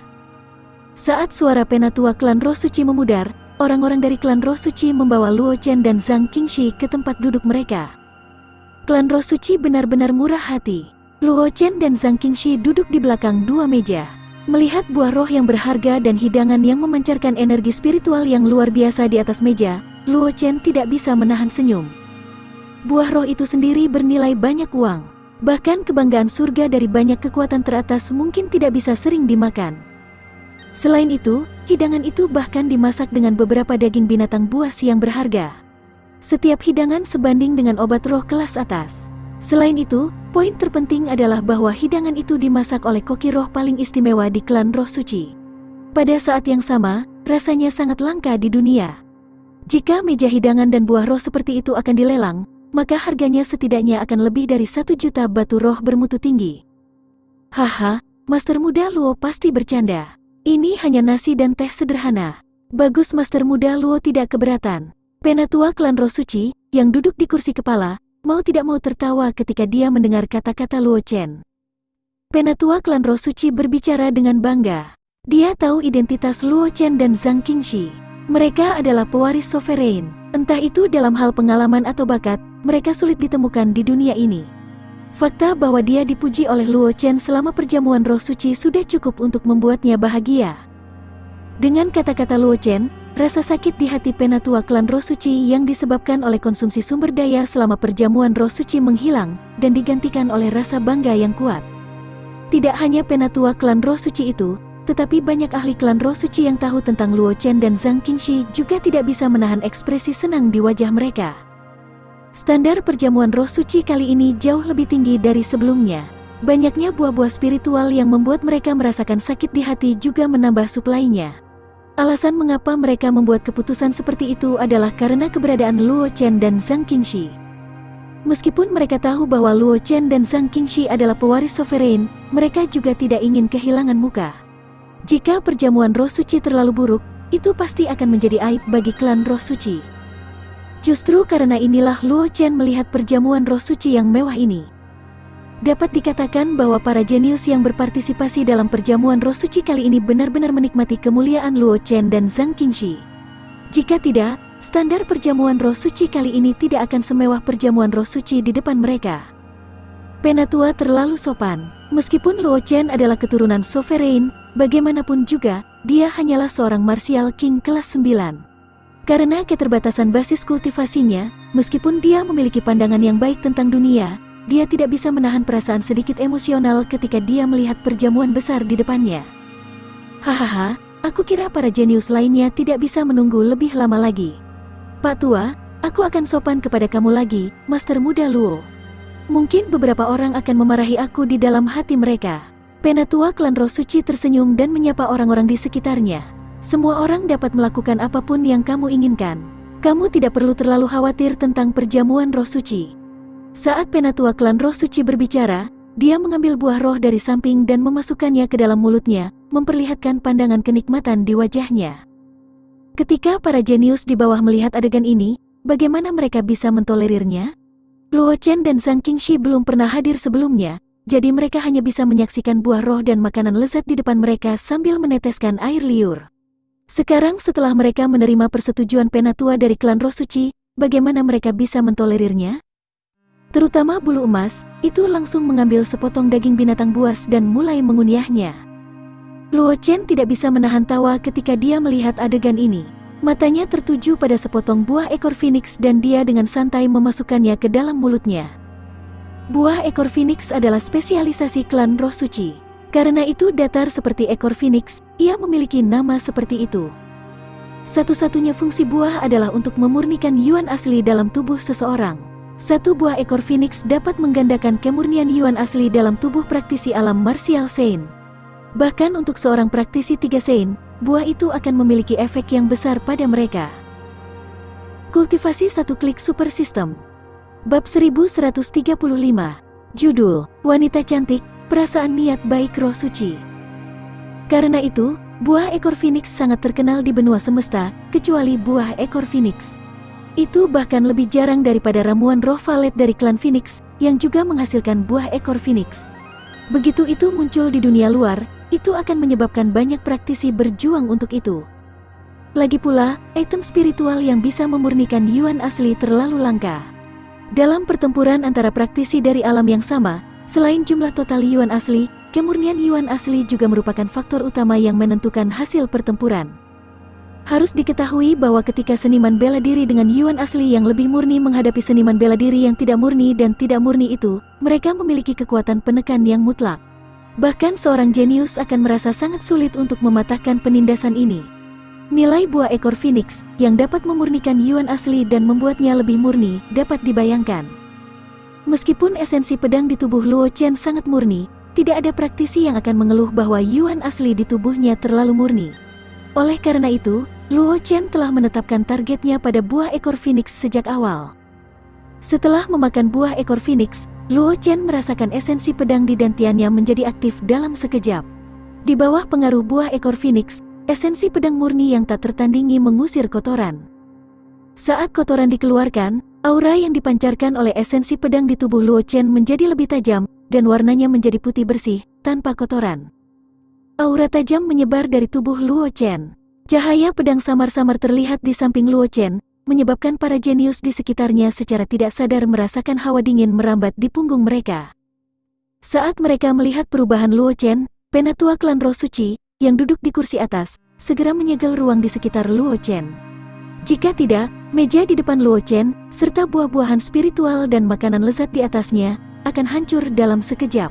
Saat suara penatua klan Roh Suci memudar, orang-orang dari klan Roh Suci membawa Luo Chen dan Zhang Qingxi ke tempat duduk mereka. Klan Roh Suci benar-benar murah hati. Luo Chen dan Zhang Qingxi duduk di belakang dua meja. Melihat buah roh yang berharga dan hidangan yang memancarkan energi spiritual yang luar biasa di atas meja, Luo Chen tidak bisa menahan senyum. Buah roh itu sendiri bernilai banyak uang. Bahkan kebanggaan surga dari banyak kekuatan teratas mungkin tidak bisa sering dimakan. Selain itu, hidangan itu bahkan dimasak dengan beberapa daging binatang buas yang berharga. Setiap hidangan sebanding dengan obat roh kelas atas. Selain itu, poin terpenting adalah bahwa hidangan itu dimasak oleh koki roh paling istimewa di klan Roh Suci. Pada saat yang sama, rasanya sangat langka di dunia. Jika meja hidangan dan buah roh seperti itu akan dilelang, maka harganya setidaknya akan lebih dari 1 juta batu roh bermutu tinggi. Haha, Master Muda Luo pasti bercanda. Ini hanya nasi dan teh sederhana. Bagus, Master Muda Luo tidak keberatan. Penatua klan Roh Suci, yang duduk di kursi kepala, mau tidak mau tertawa ketika dia mendengar kata-kata Luo Chen. Penatua klan Roh Suci berbicara dengan bangga. Dia tahu identitas Luo Chen dan Zhang Qingxi. Mereka adalah pewaris Sovereign. Entah itu dalam hal pengalaman atau bakat, mereka sulit ditemukan di dunia ini. Fakta bahwa dia dipuji oleh Luo Chen selama perjamuan Roh Suci sudah cukup untuk membuatnya bahagia. Dengan kata-kata Luo Chen, rasa sakit di hati penatua klan Roh Suci yang disebabkan oleh konsumsi sumber daya selama perjamuan Roh Suci menghilang dan digantikan oleh rasa bangga yang kuat. Tidak hanya penatua klan Roh Suci itu, tetapi banyak ahli klan Roh Suci yang tahu tentang Luo Chen dan Zhang Qingxi juga tidak bisa menahan ekspresi senang di wajah mereka. Standar perjamuan Roh Suci kali ini jauh lebih tinggi dari sebelumnya. Banyaknya buah-buah spiritual yang membuat mereka merasakan sakit di hati juga menambah suplainya. Alasan mengapa mereka membuat keputusan seperti itu adalah karena keberadaan Luo Chen dan Zhang Qingxi. Meskipun mereka tahu bahwa Luo Chen dan Zhang Qingxi adalah pewaris Sovereign, mereka juga tidak ingin kehilangan muka. Jika perjamuan Roh Suci terlalu buruk, itu pasti akan menjadi aib bagi klan Roh Suci. Justru karena inilah Luo Chen melihat perjamuan roh suci yang mewah ini. Dapat dikatakan bahwa para jenius yang berpartisipasi dalam perjamuan roh suci kali ini benar-benar menikmati kemuliaan Luo Chen dan Zhang Qingxi. Jika tidak, standar perjamuan roh suci kali ini tidak akan semewah perjamuan roh suci di depan mereka. Penatua terlalu sopan. Meskipun Luo Chen adalah keturunan sovereign, bagaimanapun juga, dia hanyalah seorang martial king kelas 9. Karena keterbatasan basis kultivasinya, meskipun dia memiliki pandangan yang baik tentang dunia, dia tidak bisa menahan perasaan sedikit emosional ketika dia melihat perjamuan besar di depannya. Hahaha, aku kira para jenius lainnya tidak bisa menunggu lebih lama lagi. Pak Tua, aku akan sopan kepada kamu lagi, Master Muda Luo. Mungkin beberapa orang akan memarahi aku di dalam hati mereka. Penatua klan Roh Suci tersenyum dan menyapa orang-orang di sekitarnya. Semua orang dapat melakukan apapun yang kamu inginkan. Kamu tidak perlu terlalu khawatir tentang perjamuan Roh Suci. Saat Penatua klan Roh Suci berbicara, dia mengambil buah roh dari samping dan memasukkannya ke dalam mulutnya, memperlihatkan pandangan kenikmatan di wajahnya. Ketika para jenius di bawah melihat adegan ini, bagaimana mereka bisa mentolerirnya? Luo Chen dan Zhang Qingxi belum pernah hadir sebelumnya, jadi mereka hanya bisa menyaksikan buah roh dan makanan lezat di depan mereka sambil meneteskan air liur. Sekarang setelah mereka menerima persetujuan Penatua dari klan Roh Suci, bagaimana mereka bisa mentolerirnya? Terutama bulu emas, itu langsung mengambil sepotong daging binatang buas dan mulai mengunyahnya. Luo Chen tidak bisa menahan tawa ketika dia melihat adegan ini. Matanya tertuju pada sepotong buah ekor phoenix dan dia dengan santai memasukkannya ke dalam mulutnya. Buah ekor phoenix adalah spesialisasi klan Roh Suci. Karena itu datar seperti ekor phoenix, ia memiliki nama seperti itu. Satu-satunya fungsi buah adalah untuk memurnikan yuan asli dalam tubuh seseorang. Satu buah ekor phoenix dapat menggandakan kemurnian yuan asli dalam tubuh praktisi alam martial Sein. Bahkan untuk seorang praktisi 3 Sein, buah itu akan memiliki efek yang besar pada mereka. Kultivasi 1 klik super system. Bab 1135. Judul, Wanita Cantik, Perasaan Niat Baik Roh Suci. Karena itu, buah ekor phoenix sangat terkenal di benua semesta, kecuali buah ekor phoenix. Itu bahkan lebih jarang daripada ramuan roh valet dari klan Phoenix, yang juga menghasilkan buah ekor phoenix. Begitu itu muncul di dunia luar, itu akan menyebabkan banyak praktisi berjuang untuk itu. Lagi pula, item spiritual yang bisa memurnikan yuan asli terlalu langka. Dalam pertempuran antara praktisi dari alam yang sama, selain jumlah total yuan asli, kemurnian yuan asli juga merupakan faktor utama yang menentukan hasil pertempuran. Harus diketahui bahwa ketika seniman bela diri dengan yuan asli yang lebih murni menghadapi seniman bela diri yang tidak murni dan tidak murni itu, mereka memiliki kekuatan penekan yang mutlak. Bahkan seorang jenius akan merasa sangat sulit untuk mematahkan penindasan ini. Nilai buah ekor phoenix, yang dapat memurnikan yuan asli dan membuatnya lebih murni, dapat dibayangkan. Meskipun esensi pedang di tubuh Luo Chen sangat murni, tidak ada praktisi yang akan mengeluh bahwa yuan asli di tubuhnya terlalu murni. Oleh karena itu, Luo Chen telah menetapkan targetnya pada buah ekor phoenix sejak awal. Setelah memakan buah ekor phoenix, Luo Chen merasakan esensi pedang di dantiannya menjadi aktif dalam sekejap. Di bawah pengaruh buah ekor phoenix, esensi pedang murni yang tak tertandingi mengusir kotoran. Saat kotoran dikeluarkan, aura yang dipancarkan oleh esensi pedang di tubuh Luo Chen menjadi lebih tajam, dan warnanya menjadi putih bersih, tanpa kotoran. Aura tajam menyebar dari tubuh Luo Chen. Cahaya pedang samar-samar terlihat di samping Luo Chen, menyebabkan para jenius di sekitarnya secara tidak sadar merasakan hawa dingin merambat di punggung mereka. Saat mereka melihat perubahan Luo Chen, Penatua klan Roh Suci, yang duduk di kursi atas, segera menyegel ruang di sekitar Luo Chen. Jika tidak, meja di depan Luo Chen, serta buah-buahan spiritual dan makanan lezat di atasnya, akan hancur dalam sekejap.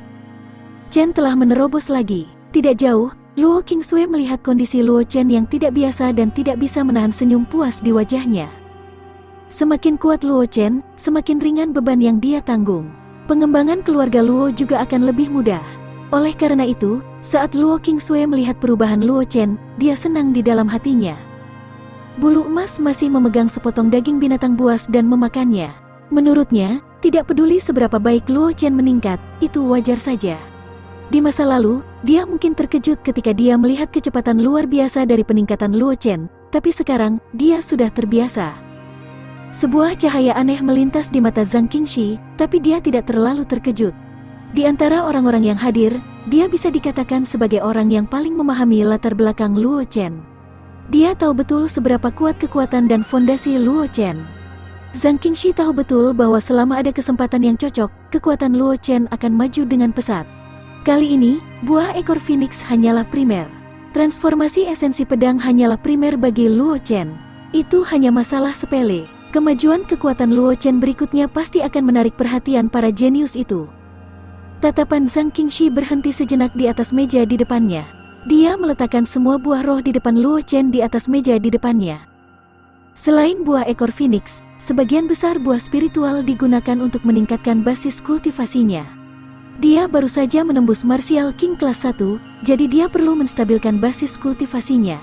Chen telah menerobos lagi. Tidak jauh, Luo Qingsui melihat kondisi Luo Chen yang tidak biasa dan tidak bisa menahan senyum puas di wajahnya. Semakin kuat Luo Chen, semakin ringan beban yang dia tanggung. Pengembangan keluarga Luo juga akan lebih mudah. Oleh karena itu, saat Luo Qingsui melihat perubahan Luo Chen, dia senang di dalam hatinya. Bulu emas masih memegang sepotong daging binatang buas dan memakannya. Menurutnya, tidak peduli seberapa baik Luo Chen meningkat, itu wajar saja. Di masa lalu, dia mungkin terkejut ketika dia melihat kecepatan luar biasa dari peningkatan Luo Chen, tapi sekarang, dia sudah terbiasa. Sebuah cahaya aneh melintas di mata Zhang Qingxi, tapi dia tidak terlalu terkejut. Di antara orang-orang yang hadir, dia bisa dikatakan sebagai orang yang paling memahami latar belakang Luo Chen. Dia tahu betul seberapa kuat kekuatan dan fondasi Luo Chen. Zhang Qingxi tahu betul bahwa selama ada kesempatan yang cocok, kekuatan Luo Chen akan maju dengan pesat. Kali ini, buah ekor Phoenix hanyalah primer. Transformasi esensi pedang hanyalah primer bagi Luo Chen. Itu hanya masalah sepele. Kemajuan kekuatan Luo Chen berikutnya pasti akan menarik perhatian para jenius itu. Tatapan Zhang Qingxi berhenti sejenak di atas meja di depannya. Dia meletakkan semua buah roh di depan Luo Chen di atas meja di depannya. Selain buah ekor Phoenix, sebagian besar buah spiritual digunakan untuk meningkatkan basis kultivasinya. Dia baru saja menembus Martial King kelas 1, jadi dia perlu menstabilkan basis kultivasinya.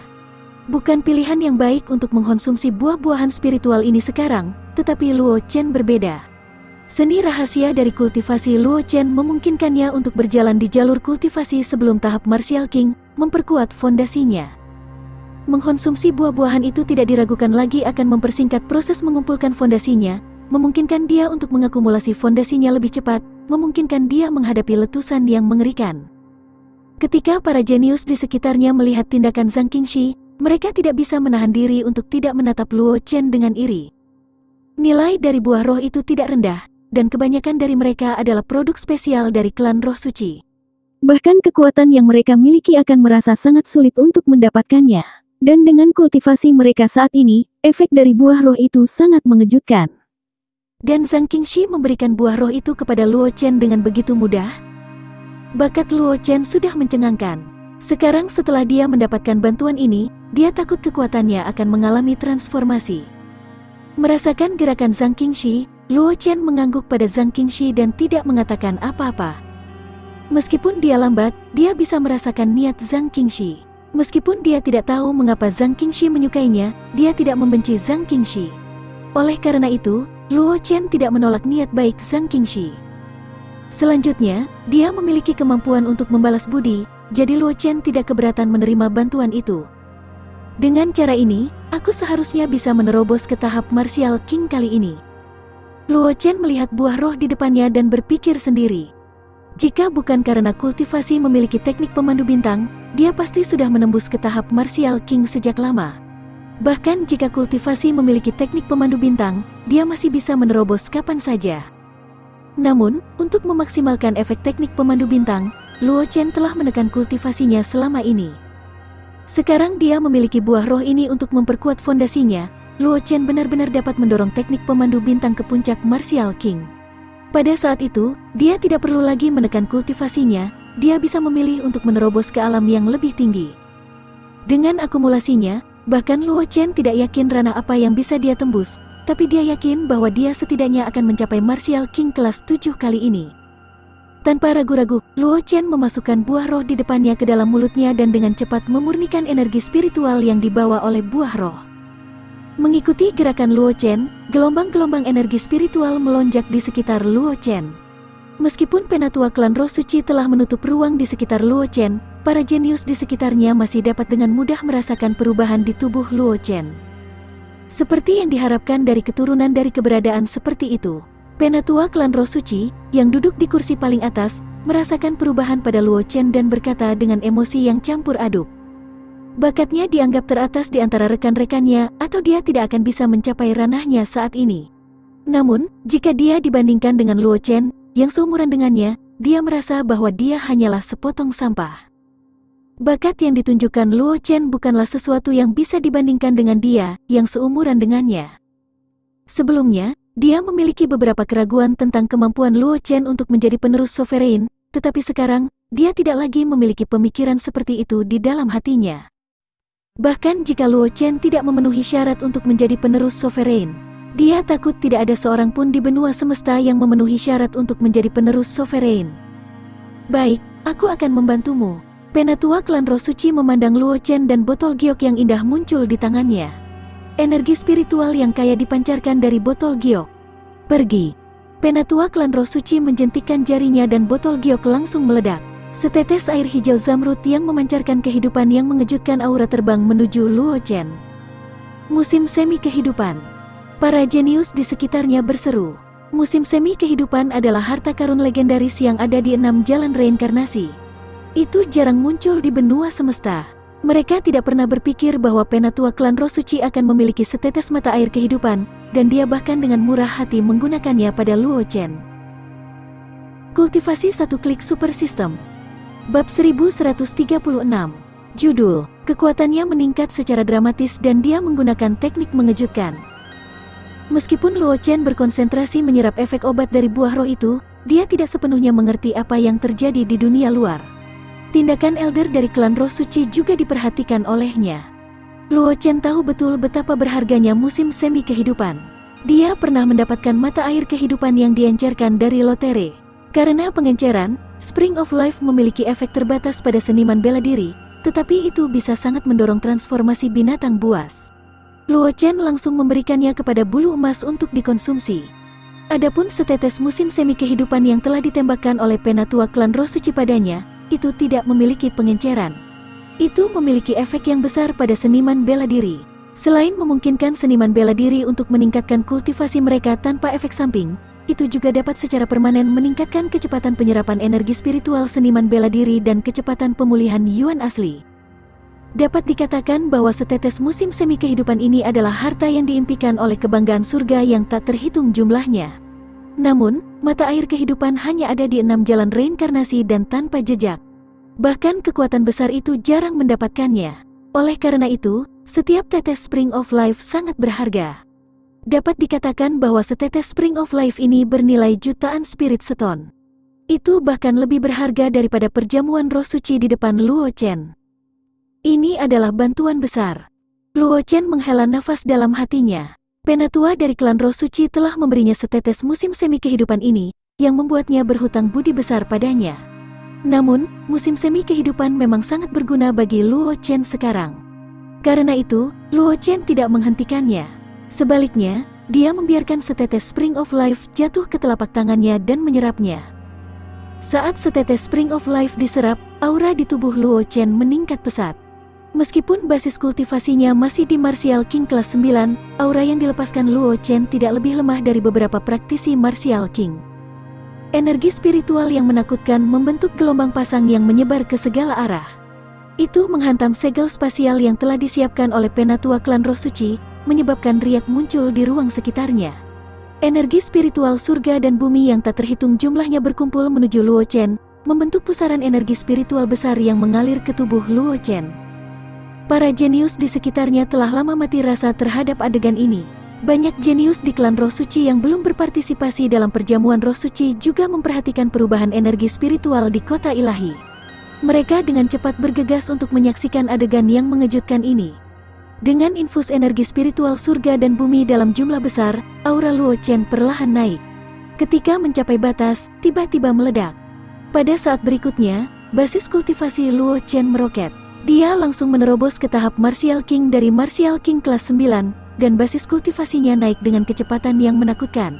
Bukan pilihan yang baik untuk mengkonsumsi buah-buahan spiritual ini sekarang, tetapi Luo Chen berbeda. Seni rahasia dari kultivasi Luo Chen memungkinkannya untuk berjalan di jalur kultivasi sebelum tahap Martial King, memperkuat fondasinya. Mengkonsumsi buah-buahan itu tidak diragukan lagi akan mempersingkat proses mengumpulkan fondasinya, memungkinkan dia untuk mengakumulasi fondasinya lebih cepat, memungkinkan dia menghadapi letusan yang mengerikan. Ketika para jenius di sekitarnya melihat tindakan Zhang Qingxi, mereka tidak bisa menahan diri untuk tidak menatap Luo Chen dengan iri. Nilai dari buah roh itu tidak rendah, dan kebanyakan dari mereka adalah produk spesial dari klan roh suci. Bahkan kekuatan yang mereka miliki akan merasa sangat sulit untuk mendapatkannya. Dan dengan kultivasi mereka saat ini, efek dari buah roh itu sangat mengejutkan. Dan Zhang Qingxi memberikan buah roh itu kepada Luo Chen dengan begitu mudah. Bakat Luo Chen sudah mencengangkan. Sekarang setelah dia mendapatkan bantuan ini, dia takut kekuatannya akan mengalami transformasi. Merasakan gerakan Zhang Qingxi, Luo Chen mengangguk pada Zhang Qingxi dan tidak mengatakan apa-apa. Meskipun dia lambat, dia bisa merasakan niat Zhang Qingxi. Meskipun dia tidak tahu mengapa Zhang Qingxi menyukainya, dia tidak membenci Zhang Qingxi. Oleh karena itu, Luo Chen tidak menolak niat baik Zhang Qingxi. Selanjutnya, dia memiliki kemampuan untuk membalas budi, jadi Luo Chen tidak keberatan menerima bantuan itu. Dengan cara ini, aku seharusnya bisa menerobos ke tahap Martial King kali ini. Luo Chen melihat buah roh di depannya dan berpikir sendiri. Jika bukan karena kultivasi memiliki teknik pemandu bintang, dia pasti sudah menembus ke tahap Martial King sejak lama. Bahkan jika kultivasi memiliki teknik pemandu bintang, dia masih bisa menerobos kapan saja. Namun, untuk memaksimalkan efek teknik pemandu bintang, Luo Chen telah menekan kultivasinya selama ini. Sekarang dia memiliki buah roh ini untuk memperkuat fondasinya. Luo Chen benar-benar dapat mendorong teknik pemandu bintang ke puncak Martial King. Pada saat itu, dia tidak perlu lagi menekan kultivasinya, dia bisa memilih untuk menerobos ke alam yang lebih tinggi. Dengan akumulasinya, bahkan Luo Chen tidak yakin ranah apa yang bisa dia tembus, tapi dia yakin bahwa dia setidaknya akan mencapai Martial King kelas 7 kali ini. Tanpa ragu-ragu, Luo Chen memasukkan buah roh di depannya ke dalam mulutnya dan dengan cepat memurnikan energi spiritual yang dibawa oleh buah roh. Mengikuti gerakan Luo Chen, gelombang-gelombang energi spiritual melonjak di sekitar Luo Chen. Meskipun penatua klan roh suci telah menutup ruang di sekitar Luo Chen, para jenius di sekitarnya masih dapat dengan mudah merasakan perubahan di tubuh Luo Chen. Seperti yang diharapkan dari keturunan dari keberadaan seperti itu, penatua klan roh suci, yang duduk di kursi paling atas, merasakan perubahan pada Luo Chen dan berkata dengan emosi yang campur aduk. Bakatnya dianggap teratas di antara rekan-rekannya, atau dia tidak akan bisa mencapai ranahnya saat ini. Namun, jika dia dibandingkan dengan Luo Chen, yang seumuran dengannya, dia merasa bahwa dia hanyalah sepotong sampah. Bakat yang ditunjukkan Luo Chen bukanlah sesuatu yang bisa dibandingkan dengan dia, yang seumuran dengannya. Sebelumnya, dia memiliki beberapa keraguan tentang kemampuan Luo Chen untuk menjadi penerus sovereign, tetapi sekarang, dia tidak lagi memiliki pemikiran seperti itu di dalam hatinya. Bahkan jika Luo Chen tidak memenuhi syarat untuk menjadi penerus sovereign, dia takut tidak ada seorang pun di benua semesta yang memenuhi syarat untuk menjadi penerus sovereign. Baik, aku akan membantumu. Penatua klan roh suci memandang Luo Chen dan botol giok yang indah muncul di tangannya. Energi spiritual yang kaya dipancarkan dari botol giok. Pergi. Penatua klan roh suci menjentikkan jarinya dan botol giok langsung meledak. Setetes air hijau zamrud yang memancarkan kehidupan yang mengejutkan aura terbang menuju Luo Chen. Musim semi kehidupan. Para jenius di sekitarnya berseru. Musim semi kehidupan adalah harta karun legendaris yang ada di 6 jalan reinkarnasi. Itu jarang muncul di benua semesta. Mereka tidak pernah berpikir bahwa penatua klan Roh Suci akan memiliki setetes mata air kehidupan, dan dia bahkan dengan murah hati menggunakannya pada Luo Chen. Kultivasi satu klik super system. Bab 1136. Judul, kekuatannya meningkat secara dramatis dan dia menggunakan teknik mengejutkan. Meskipun Luo Chen berkonsentrasi menyerap efek obat dari buah roh itu, dia tidak sepenuhnya mengerti apa yang terjadi di dunia luar. Tindakan elder dari klan Roh Suci juga diperhatikan olehnya. Luo Chen tahu betul betapa berharganya musim semi kehidupan. Dia pernah mendapatkan mata air kehidupan yang diencerkan dari lotere. Karena pengenceran, Spring of Life memiliki efek terbatas pada seniman bela diri, tetapi itu bisa sangat mendorong transformasi binatang buas. Luo Chen langsung memberikannya kepada bulu emas untuk dikonsumsi. Adapun setetes musim semi kehidupan yang telah ditembakkan oleh penatua klan Roh Suci padanya, itu tidak memiliki pengenceran. Itu memiliki efek yang besar pada seniman bela diri. Selain memungkinkan seniman bela diri untuk meningkatkan kultivasi mereka tanpa efek samping, itu juga dapat secara permanen meningkatkan kecepatan penyerapan energi spiritual seniman bela diri dan kecepatan pemulihan yuan asli. Dapat dikatakan bahwa setetes musim semi kehidupan ini adalah harta yang diimpikan oleh kebanggaan surga yang tak terhitung jumlahnya. Namun, mata air kehidupan hanya ada di 6 jalan reinkarnasi dan tanpa jejak. Bahkan kekuatan besar itu jarang mendapatkannya. Oleh karena itu, setiap tetes Spring of Life sangat berharga. Dapat dikatakan bahwa setetes Spring of Life ini bernilai jutaan spirit stone. Itu bahkan lebih berharga daripada perjamuan roh suci di depan Luo Chen. Ini adalah bantuan besar. Luo Chen menghela nafas dalam hatinya. Penatua dari klan Roh Suci telah memberinya setetes musim semi kehidupan ini, yang membuatnya berhutang budi besar padanya. Namun, musim semi kehidupan memang sangat berguna bagi Luo Chen sekarang. Karena itu, Luo Chen tidak menghentikannya. Sebaliknya, dia membiarkan setetes Spring of Life jatuh ke telapak tangannya dan menyerapnya. Saat setetes Spring of Life diserap, aura di tubuh Luo Chen meningkat pesat. Meskipun basis kultivasinya masih di Martial King kelas 9, aura yang dilepaskan Luo Chen tidak lebih lemah dari beberapa praktisi Martial King. Energi spiritual yang menakutkan membentuk gelombang pasang yang menyebar ke segala arah. Itu menghantam segel spasial yang telah disiapkan oleh penatua klan Roh Suci, menyebabkan riak muncul di ruang sekitarnya. Energi spiritual surga dan bumi yang tak terhitung jumlahnya berkumpul menuju Luo Chen, membentuk pusaran energi spiritual besar yang mengalir ke tubuh Luo Chen. Para jenius di sekitarnya telah lama mati rasa terhadap adegan ini. Banyak jenius di klan Roh Suci yang belum berpartisipasi dalam perjamuan Roh Suci juga memperhatikan perubahan energi spiritual di kota ilahi. Mereka dengan cepat bergegas untuk menyaksikan adegan yang mengejutkan ini. Dengan infus energi spiritual surga dan bumi dalam jumlah besar, aura Luo Chen perlahan naik. Ketika mencapai batas, tiba-tiba meledak. Pada saat berikutnya, basis kultivasi Luo Chen meroket. Dia langsung menerobos ke tahap Martial King dari Martial King kelas 9, dan basis kultivasinya naik dengan kecepatan yang menakutkan.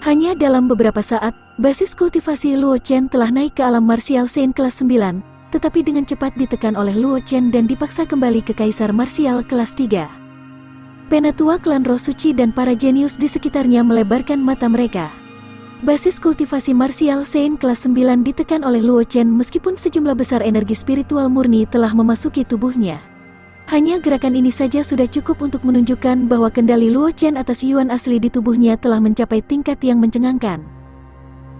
Hanya dalam beberapa saat, basis kultivasi Luo Chen telah naik ke alam Martial Saint kelas 9, tetapi dengan cepat ditekan oleh Luo Chen dan dipaksa kembali ke Kaisar Martial kelas 3. Penatua klan Roh Suci dan para jenius di sekitarnya melebarkan mata mereka. Basis kultivasi Martial Saint kelas 9 ditekan oleh Luo Chen meskipun sejumlah besar energi spiritual murni telah memasuki tubuhnya. Hanya gerakan ini saja sudah cukup untuk menunjukkan bahwa kendali Luo Chen atas yuan asli di tubuhnya telah mencapai tingkat yang mencengangkan.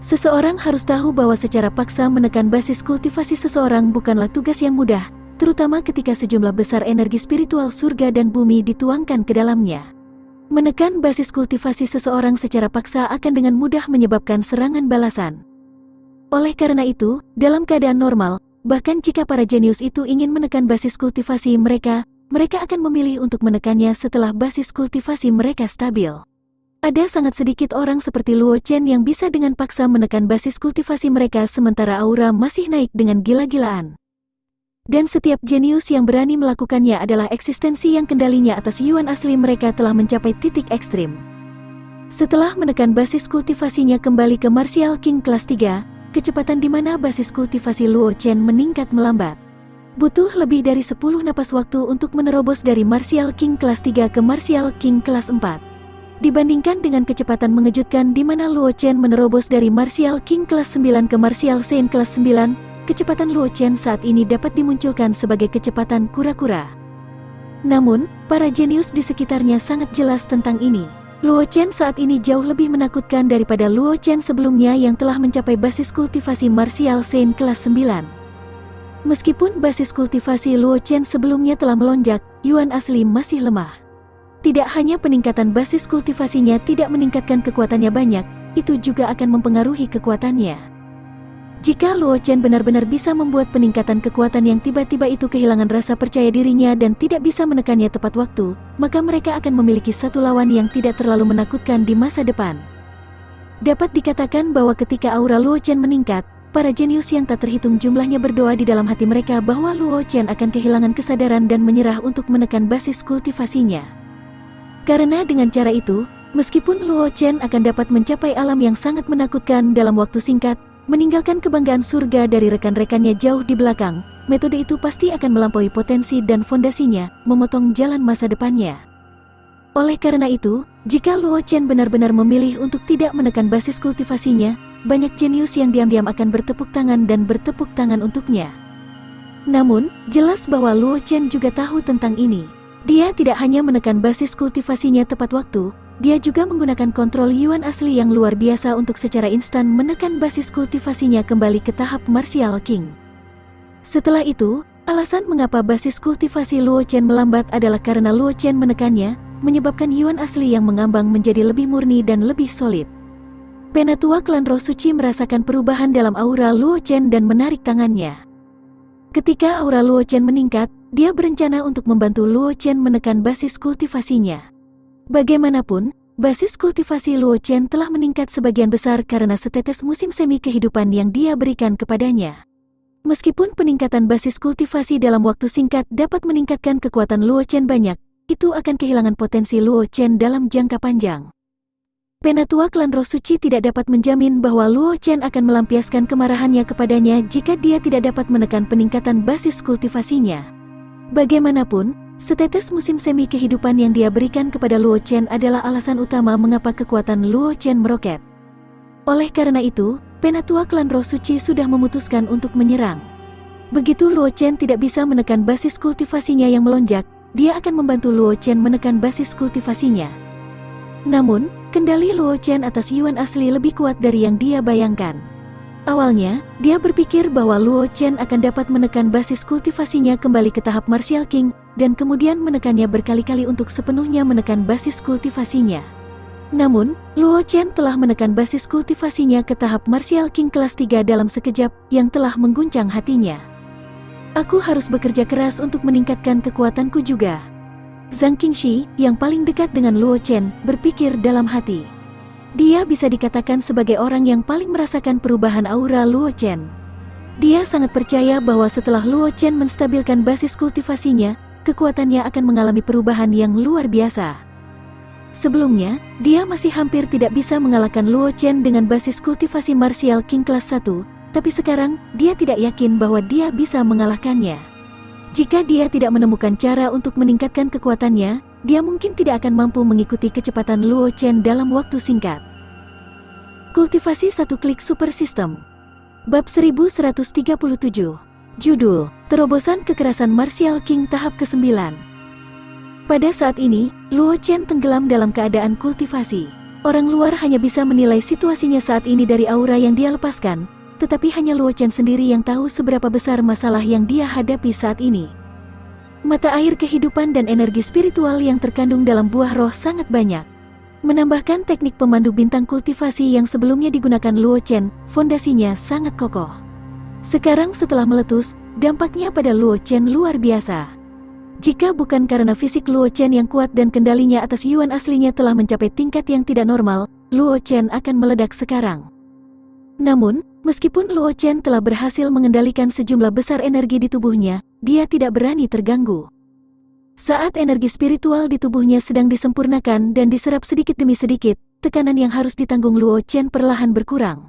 Seseorang harus tahu bahwa secara paksa menekan basis kultivasi seseorang bukanlah tugas yang mudah, terutama ketika sejumlah besar energi spiritual surga dan bumi dituangkan ke dalamnya. Menekan basis kultivasi seseorang secara paksa akan dengan mudah menyebabkan serangan balasan. Oleh karena itu, dalam keadaan normal, bahkan jika para jenius itu ingin menekan basis kultivasi mereka akan memilih untuk menekannya setelah basis kultivasi mereka stabil. Ada sangat sedikit orang seperti Luo Chen yang bisa dengan paksa menekan basis kultivasi mereka sementara aura masih naik dengan gila-gilaan. Dan setiap jenius yang berani melakukannya adalah eksistensi yang kendalinya atas yuan asli mereka telah mencapai titik ekstrim. Setelah menekan basis kultivasinya kembali ke Martial King kelas 3, kecepatan di mana basis kultivasi Luo Chen meningkat melambat. Butuh lebih dari 10 napas waktu untuk menerobos dari Martial King kelas 3 ke Martial King kelas 4. Dibandingkan dengan kecepatan mengejutkan di mana Luo Chen menerobos dari Martial King kelas 9 ke Martial Saint kelas 9, kecepatan Luo Chen saat ini dapat dimunculkan sebagai kecepatan kura-kura. Namun, para jenius di sekitarnya sangat jelas tentang ini. Luo Chen saat ini jauh lebih menakutkan daripada Luo Chen sebelumnya yang telah mencapai basis kultivasi Martial Saint kelas 9. Meskipun basis kultivasi Luo Chen sebelumnya telah melonjak, Yuan asli masih lemah. Tidak hanya peningkatan basis kultivasinya tidak meningkatkan kekuatannya banyak, itu juga akan mempengaruhi kekuatannya. Jika Luo Chen benar-benar bisa membuat peningkatan kekuatan yang tiba-tiba itu kehilangan rasa percaya dirinya dan tidak bisa menekannya tepat waktu, maka mereka akan memiliki satu lawan yang tidak terlalu menakutkan di masa depan. Dapat dikatakan bahwa ketika aura Luo Chen meningkat, para jenius yang tak terhitung jumlahnya berdoa di dalam hati mereka bahwa Luo Chen akan kehilangan kesadaran dan menyerah untuk menekan basis kultivasinya. Karena dengan cara itu, meskipun Luo Chen akan dapat mencapai alam yang sangat menakutkan dalam waktu singkat, meninggalkan kebanggaan surga dari rekan-rekannya jauh di belakang, metode itu pasti akan melampaui potensi dan fondasinya, memotong jalan masa depannya. Oleh karena itu, jika Luo Chen benar-benar memilih untuk tidak menekan basis kultivasinya, banyak jenius yang diam-diam akan bertepuk tangan dan bertepuk tangan untuknya. Namun, jelas bahwa Luo Chen juga tahu tentang ini. Dia tidak hanya menekan basis kultivasinya tepat waktu, dia juga menggunakan kontrol Yuan asli yang luar biasa untuk secara instan menekan basis kultivasinya kembali ke tahap Martial King. Setelah itu, alasan mengapa basis kultivasi Luo Chen melambat adalah karena Luo Chen menekannya, menyebabkan Yuan asli yang mengambang menjadi lebih murni dan lebih solid. Penatua klan Roh Suci merasakan perubahan dalam aura Luo Chen dan menarik tangannya. Ketika aura Luo Chen meningkat, dia berencana untuk membantu Luo Chen menekan basis kultivasinya. Bagaimanapun, basis kultivasi Luo Chen telah meningkat sebagian besar karena setetes musim semi kehidupan yang dia berikan kepadanya. Meskipun peningkatan basis kultivasi dalam waktu singkat dapat meningkatkan kekuatan Luo Chen banyak, itu akan kehilangan potensi Luo Chen dalam jangka panjang. Penatua klan Roh Suci tidak dapat menjamin bahwa Luo Chen akan melampiaskan kemarahannya kepadanya jika dia tidak dapat menekan peningkatan basis kultivasinya. Bagaimanapun, setetes musim semi kehidupan yang dia berikan kepada Luo Chen adalah alasan utama mengapa kekuatan Luo Chen meroket. Oleh karena itu, Penatua klan Roh Suci sudah memutuskan untuk menyerang. Begitu Luo Chen tidak bisa menekan basis kultivasinya yang melonjak, dia akan membantu Luo Chen menekan basis kultivasinya. Namun, kendali Luo Chen atas Yuan asli lebih kuat dari yang dia bayangkan. Awalnya, dia berpikir bahwa Luo Chen akan dapat menekan basis kultivasinya kembali ke tahap Martial King, dan kemudian menekannya berkali-kali untuk sepenuhnya menekan basis kultivasinya. Namun, Luo Chen telah menekan basis kultivasinya ke tahap Martial King kelas 3 dalam sekejap, yang telah mengguncang hatinya. Aku harus bekerja keras untuk meningkatkan kekuatanku juga. Zhang Qingxi, yang paling dekat dengan Luo Chen, berpikir dalam hati. Dia bisa dikatakan sebagai orang yang paling merasakan perubahan aura Luo Chen. Dia sangat percaya bahwa setelah Luo Chen menstabilkan basis kultivasinya, kekuatannya akan mengalami perubahan yang luar biasa. Sebelumnya, dia masih hampir tidak bisa mengalahkan Luo Chen dengan basis kultivasi Martial King kelas 1, tapi sekarang, dia tidak yakin bahwa dia bisa mengalahkannya. Jika dia tidak menemukan cara untuk meningkatkan kekuatannya, dia mungkin tidak akan mampu mengikuti kecepatan Luo Chen dalam waktu singkat. Kultivasi satu klik super system. Bab 1137. Judul, Terobosan Kekerasan Martial King tahap ke-9. Pada saat ini, Luo Chen tenggelam dalam keadaan kultivasi. Orang luar hanya bisa menilai situasinya saat ini dari aura yang dia lepaskan, tetapi hanya Luo Chen sendiri yang tahu seberapa besar masalah yang dia hadapi saat ini. Mata air kehidupan dan energi spiritual yang terkandung dalam buah roh sangat banyak. Menambahkan teknik pemandu bintang kultivasi yang sebelumnya digunakan Luo Chen, fondasinya sangat kokoh. Sekarang setelah meletus, dampaknya pada Luo Chen luar biasa. Jika bukan karena fisik Luo Chen yang kuat dan kendalinya atas Yuan aslinya telah mencapai tingkat yang tidak normal, Luo Chen akan meledak sekarang. Namun, meskipun Luo Chen telah berhasil mengendalikan sejumlah besar energi di tubuhnya, dia tidak berani terganggu. Saat energi spiritual di tubuhnya sedang disempurnakan dan diserap sedikit demi sedikit, tekanan yang harus ditanggung Luo Chen perlahan berkurang.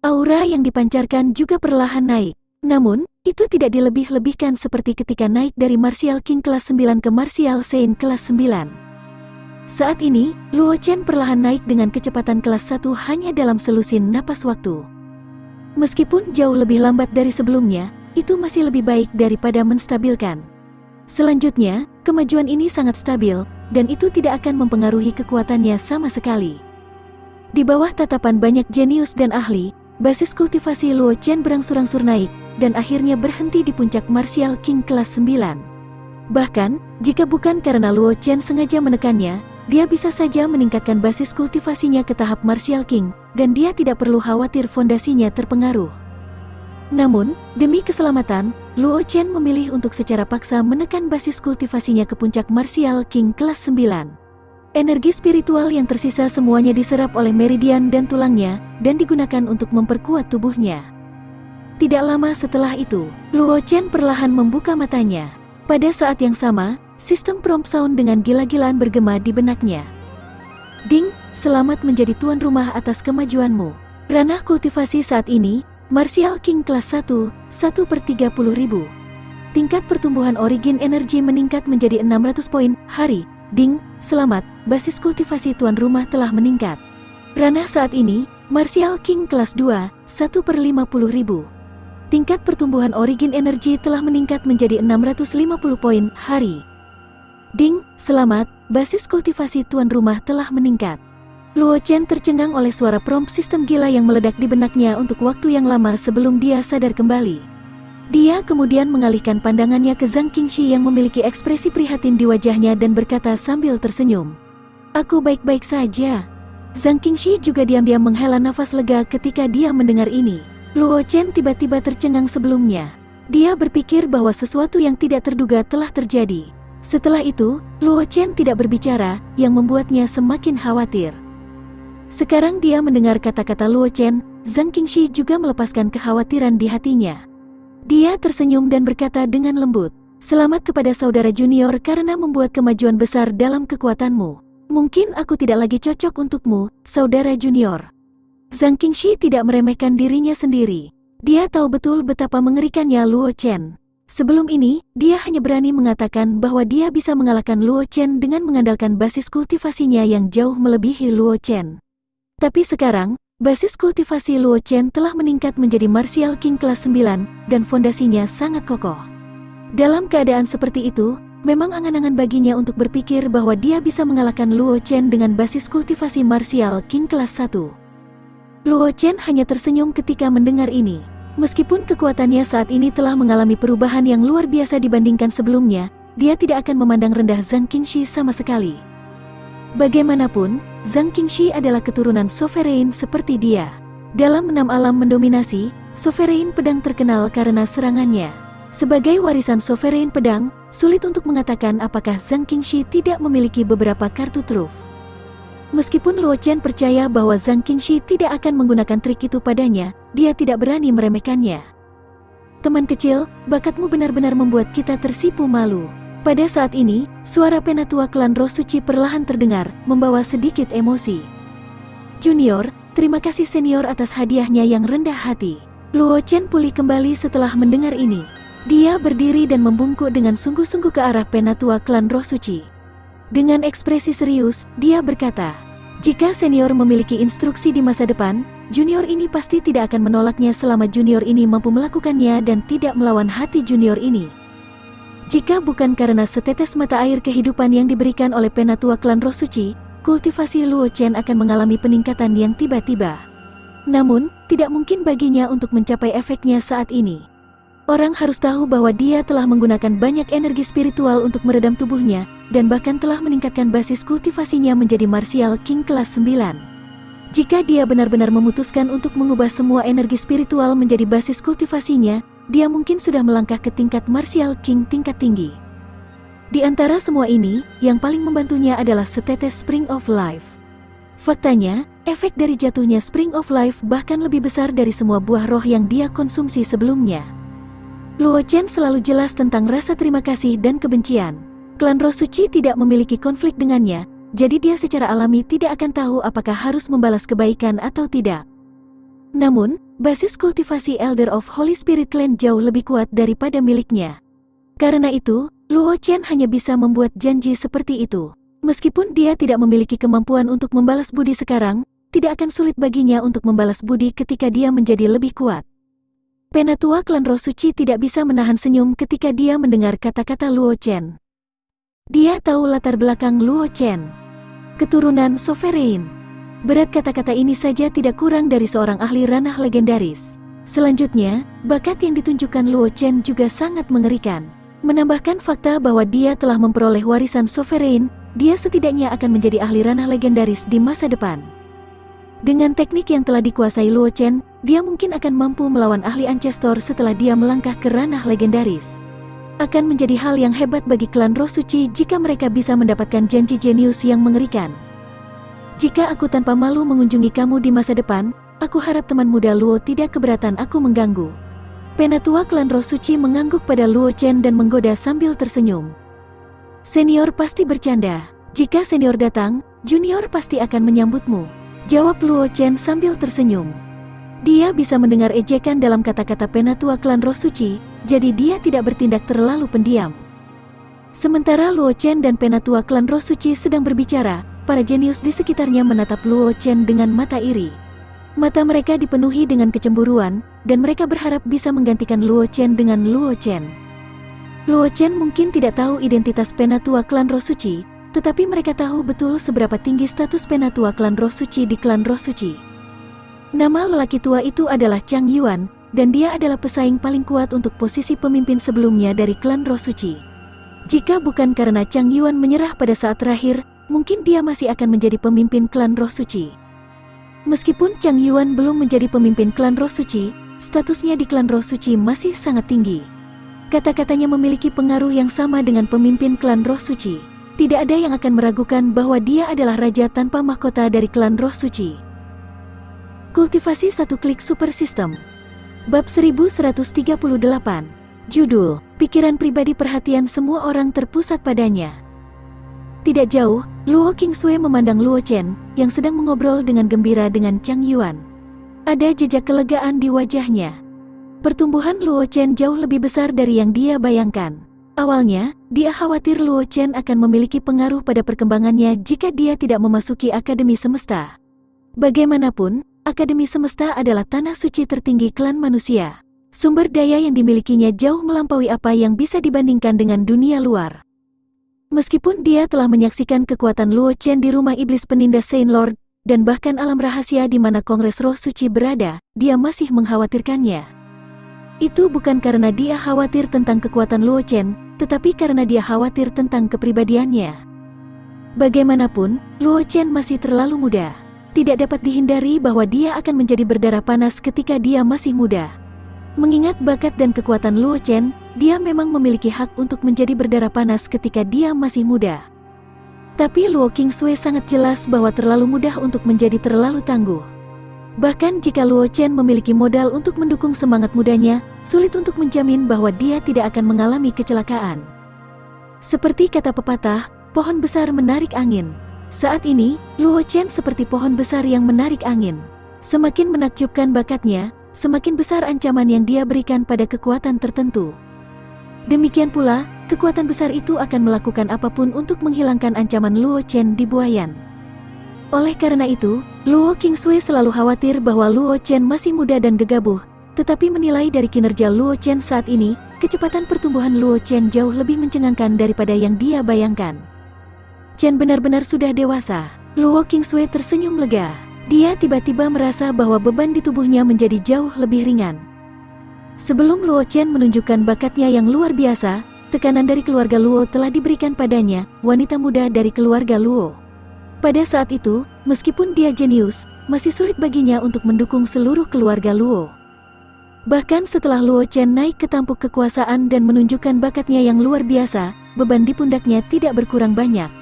Aura yang dipancarkan juga perlahan naik. Namun, itu tidak dilebih-lebihkan seperti ketika naik dari Martial King kelas 9 ke Martial Saint kelas 9. Saat ini, Luo Chen perlahan naik dengan kecepatan kelas 1 hanya dalam selusin napas waktu. Meskipun jauh lebih lambat dari sebelumnya, itu masih lebih baik daripada menstabilkan. Selanjutnya, kemajuan ini sangat stabil, dan itu tidak akan mempengaruhi kekuatannya sama sekali. Di bawah tatapan banyak jenius dan ahli, basis kultivasi Luo Chen berangsur-angsur naik, dan akhirnya berhenti di puncak Martial King kelas 9. Bahkan, jika bukan karena Luo Chen sengaja menekannya, dia bisa saja meningkatkan basis kultivasinya ke tahap Martial King, dan dia tidak perlu khawatir fondasinya terpengaruh. Namun, demi keselamatan, Luo Chen memilih untuk secara paksa menekan basis kultivasinya ke puncak Martial King kelas 9. Energi spiritual yang tersisa semuanya diserap oleh meridian dan tulangnya, dan digunakan untuk memperkuat tubuhnya. Tidak lama setelah itu, Luo Chen perlahan membuka matanya. Pada saat yang sama, sistem prompt sound dengan gila-gilaan bergema di benaknya. Ding, selamat menjadi tuan rumah atas kemajuanmu. Ranah kultivasi saat ini, Martial King kelas 1, 1/30.000. Tingkat pertumbuhan origin energi meningkat menjadi 600 poin, hari. Ding, selamat, basis kultivasi tuan rumah telah meningkat. Ranah saat ini, Martial King kelas 2, 1/50.000. Tingkat pertumbuhan origin energi telah meningkat menjadi 650 poin, hari. Ding, selamat, basis kultivasi tuan rumah telah meningkat. Luo Chen tercengang oleh suara prompt sistem gila yang meledak di benaknya untuk waktu yang lama sebelum dia sadar kembali. Dia kemudian mengalihkan pandangannya ke Zhang Qingxi yang memiliki ekspresi prihatin di wajahnya dan berkata sambil tersenyum. Aku baik-baik saja. Zhang Qingxi juga diam-diam menghela nafas lega ketika dia mendengar ini. Luo Chen tiba-tiba tercengang sebelumnya. Dia berpikir bahwa sesuatu yang tidak terduga telah terjadi. Setelah itu, Luo Chen tidak berbicara, yang membuatnya semakin khawatir. Sekarang dia mendengar kata-kata Luo Chen, Zhang Qingxi juga melepaskan kekhawatiran di hatinya. Dia tersenyum dan berkata dengan lembut, "Selamat kepada saudara junior karena membuat kemajuan besar dalam kekuatanmu. Mungkin aku tidak lagi cocok untukmu, saudara junior." Zhang Qingxi tidak meremehkan dirinya sendiri. Dia tahu betul betapa mengerikannya Luo Chen. Sebelum ini, dia hanya berani mengatakan bahwa dia bisa mengalahkan Luo Chen dengan mengandalkan basis kultivasinya yang jauh melebihi Luo Chen. Tapi sekarang, basis kultivasi Luo Chen telah meningkat menjadi Martial King kelas 9, dan fondasinya sangat kokoh. Dalam keadaan seperti itu, memang angan-angan baginya untuk berpikir bahwa dia bisa mengalahkan Luo Chen dengan basis kultivasi Martial King kelas 1. Luo Chen hanya tersenyum ketika mendengar ini. Meskipun kekuatannya saat ini telah mengalami perubahan yang luar biasa dibandingkan sebelumnya, dia tidak akan memandang rendah Zhang Qingxi sama sekali. Bagaimanapun, Zhang Qingxi adalah keturunan Sovereign seperti dia. Dalam 6 alam mendominasi, Sovereign Pedang terkenal karena serangannya. Sebagai warisan Sovereign Pedang, sulit untuk mengatakan apakah Zhang Qingxi tidak memiliki beberapa kartu truf. Meskipun Luo Chen percaya bahwa Zhang Qingxi tidak akan menggunakan trik itu padanya, dia tidak berani meremehkannya. Teman kecil, bakatmu benar-benar membuat kita tersipu malu. Pada saat ini, suara penatua klan Roh Suci perlahan terdengar, membawa sedikit emosi. Junior, terima kasih senior atas hadiahnya yang rendah hati. Luo Chen pulih kembali setelah mendengar ini. Dia berdiri dan membungkuk dengan sungguh-sungguh ke arah penatua klan Roh Suci. Dengan ekspresi serius, dia berkata, "Jika senior memiliki instruksi di masa depan, junior ini pasti tidak akan menolaknya selama junior ini mampu melakukannya dan tidak melawan hati junior ini." Jika bukan karena setetes mata air kehidupan yang diberikan oleh penatua klan Roh Suci, kultivasi Luo Chen akan mengalami peningkatan yang tiba-tiba. Namun, tidak mungkin baginya untuk mencapai efeknya saat ini. Orang harus tahu bahwa dia telah menggunakan banyak energi spiritual untuk meredam tubuhnya, dan bahkan telah meningkatkan basis kultivasinya menjadi Martial King kelas 9. Jika dia benar-benar memutuskan untuk mengubah semua energi spiritual menjadi basis kultivasinya, dia mungkin sudah melangkah ke tingkat Martial King tingkat tinggi. Di antara semua ini, yang paling membantunya adalah setetes Spring of Life. Faktanya, efek dari jatuhnya Spring of Life bahkan lebih besar dari semua buah roh yang dia konsumsi sebelumnya. Luo Chen selalu jelas tentang rasa terima kasih dan kebencian. Klan Roh Suci tidak memiliki konflik dengannya, jadi dia secara alami tidak akan tahu apakah harus membalas kebaikan atau tidak. Namun, basis kultivasi Elder of Holy Spirit Clan jauh lebih kuat daripada miliknya. Karena itu, Luo Chen hanya bisa membuat janji seperti itu. Meskipun dia tidak memiliki kemampuan untuk membalas budi sekarang, tidak akan sulit baginya untuk membalas budi ketika dia menjadi lebih kuat. Penatua klan Roh Suci tidak bisa menahan senyum ketika dia mendengar kata-kata Luo Chen. Dia tahu latar belakang Luo Chen. Keturunan Sovereign. Berat kata-kata ini saja tidak kurang dari seorang ahli ranah legendaris. Selanjutnya, bakat yang ditunjukkan Luo Chen juga sangat mengerikan. Menambahkan fakta bahwa dia telah memperoleh warisan Sovereign, dia setidaknya akan menjadi ahli ranah legendaris di masa depan. Dengan teknik yang telah dikuasai Luo Chen, dia mungkin akan mampu melawan ahli Ancestor setelah dia melangkah ke ranah legendaris. Akan menjadi hal yang hebat bagi klan Roh Suci jika mereka bisa mendapatkan janji jenius yang mengerikan. Jika aku tanpa malu mengunjungi kamu di masa depan, aku harap teman muda Luo tidak keberatan aku mengganggu. Penatua klan Roh Suci mengangguk pada Luo Chen dan menggoda sambil tersenyum. Senior pasti bercanda. Jika senior datang, junior pasti akan menyambutmu, jawab Luo Chen sambil tersenyum. Dia bisa mendengar ejekan dalam kata-kata penatua klan Roh Suci, jadi dia tidak bertindak terlalu pendiam. Sementara Luo Chen dan penatua klan Roh Suci sedang berbicara, para jenius di sekitarnya menatap Luo Chen dengan mata iri. Mata mereka dipenuhi dengan kecemburuan, dan mereka berharap bisa menggantikan Luo Chen dengan Luo Chen. Luo Chen mungkin tidak tahu identitas penatua klan Roh Suci, tetapi mereka tahu betul seberapa tinggi status penatua klan Roh Suci di klan Roh Suci. Nama lelaki tua itu adalah Chang Yuan, dan dia adalah pesaing paling kuat untuk posisi pemimpin sebelumnya dari klan Roh Suci. Jika bukan karena Chang Yuan menyerah pada saat terakhir, mungkin dia masih akan menjadi pemimpin klan Roh Suci. Meskipun Chang Yuan belum menjadi pemimpin klan Roh Suci, statusnya di klan Roh Suci masih sangat tinggi. Kata-katanya memiliki pengaruh yang sama dengan pemimpin klan Roh Suci. Tidak ada yang akan meragukan bahwa dia adalah raja tanpa mahkota dari klan Roh Suci. Kultivasi satu klik super system. Bab 1138. Judul, pikiran pribadi perhatian semua orang terpusat padanya. Tidak jauh, Luo Qingsui memandang Luo Chen, yang sedang mengobrol dengan gembira dengan Chang Yuan. Ada jejak kelegaan di wajahnya. Pertumbuhan Luo Chen jauh lebih besar dari yang dia bayangkan. Awalnya, dia khawatir Luo Chen akan memiliki pengaruh pada perkembangannya jika dia tidak memasuki Akademi Semesta. Bagaimanapun, Akademi Semesta adalah tanah suci tertinggi klan manusia. Sumber daya yang dimilikinya jauh melampaui apa yang bisa dibandingkan dengan dunia luar. Meskipun dia telah menyaksikan kekuatan Luo Chen di rumah iblis penindas Saint Lord, dan bahkan alam rahasia di mana Kongres Roh Suci berada, dia masih mengkhawatirkannya. Itu bukan karena dia khawatir tentang kekuatan Luo Chen, tetapi karena dia khawatir tentang kepribadiannya. Bagaimanapun, Luo Chen masih terlalu muda. Tidak dapat dihindari bahwa dia akan menjadi berdarah panas ketika dia masih muda. Mengingat bakat dan kekuatan Luo Chen, dia memang memiliki hak untuk menjadi berdarah panas ketika dia masih muda. Tapi Luo Qingsui sangat jelas bahwa terlalu mudah untuk menjadi terlalu tangguh. Bahkan jika Luo Chen memiliki modal untuk mendukung semangat mudanya, sulit untuk menjamin bahwa dia tidak akan mengalami kecelakaan. Seperti kata pepatah, pohon besar menarik angin. Saat ini, Luo Chen seperti pohon besar yang menarik angin. Semakin menakjubkan bakatnya, semakin besar ancaman yang dia berikan pada kekuatan tertentu. Demikian pula, kekuatan besar itu akan melakukan apapun untuk menghilangkan ancaman Luo Chen di buayan. Oleh karena itu, Luo Qingsui selalu khawatir bahwa Luo Chen masih muda dan gegabah, tetapi menilai dari kinerja Luo Chen saat ini, kecepatan pertumbuhan Luo Chen jauh lebih mencengangkan daripada yang dia bayangkan. Chen benar-benar sudah dewasa. Luo Qingsui tersenyum lega. Dia tiba-tiba merasa bahwa beban di tubuhnya menjadi jauh lebih ringan. Sebelum Luo Chen menunjukkan bakatnya yang luar biasa, tekanan dari keluarga Luo telah diberikan padanya, wanita muda dari keluarga Luo. Pada saat itu, meskipun dia jenius, masih sulit baginya untuk mendukung seluruh keluarga Luo. Bahkan setelah Luo Chen naik ke tampuk kekuasaan dan menunjukkan bakatnya yang luar biasa, beban di pundaknya tidak berkurang banyak.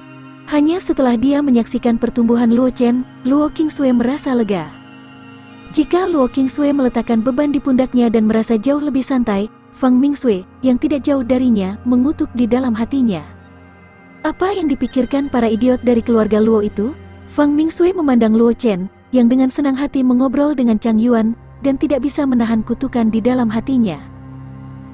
Hanya setelah dia menyaksikan pertumbuhan Luo Chen, Luo Qingsui merasa lega. Jika Luo Qingsui meletakkan beban di pundaknya dan merasa jauh lebih santai, Fang Mingsui, yang tidak jauh darinya, mengutuk di dalam hatinya. Apa yang dipikirkan para idiot dari keluarga Luo itu? Fang Mingsui memandang Luo Chen, yang dengan senang hati mengobrol dengan Chang Yuan dan tidak bisa menahan kutukan di dalam hatinya.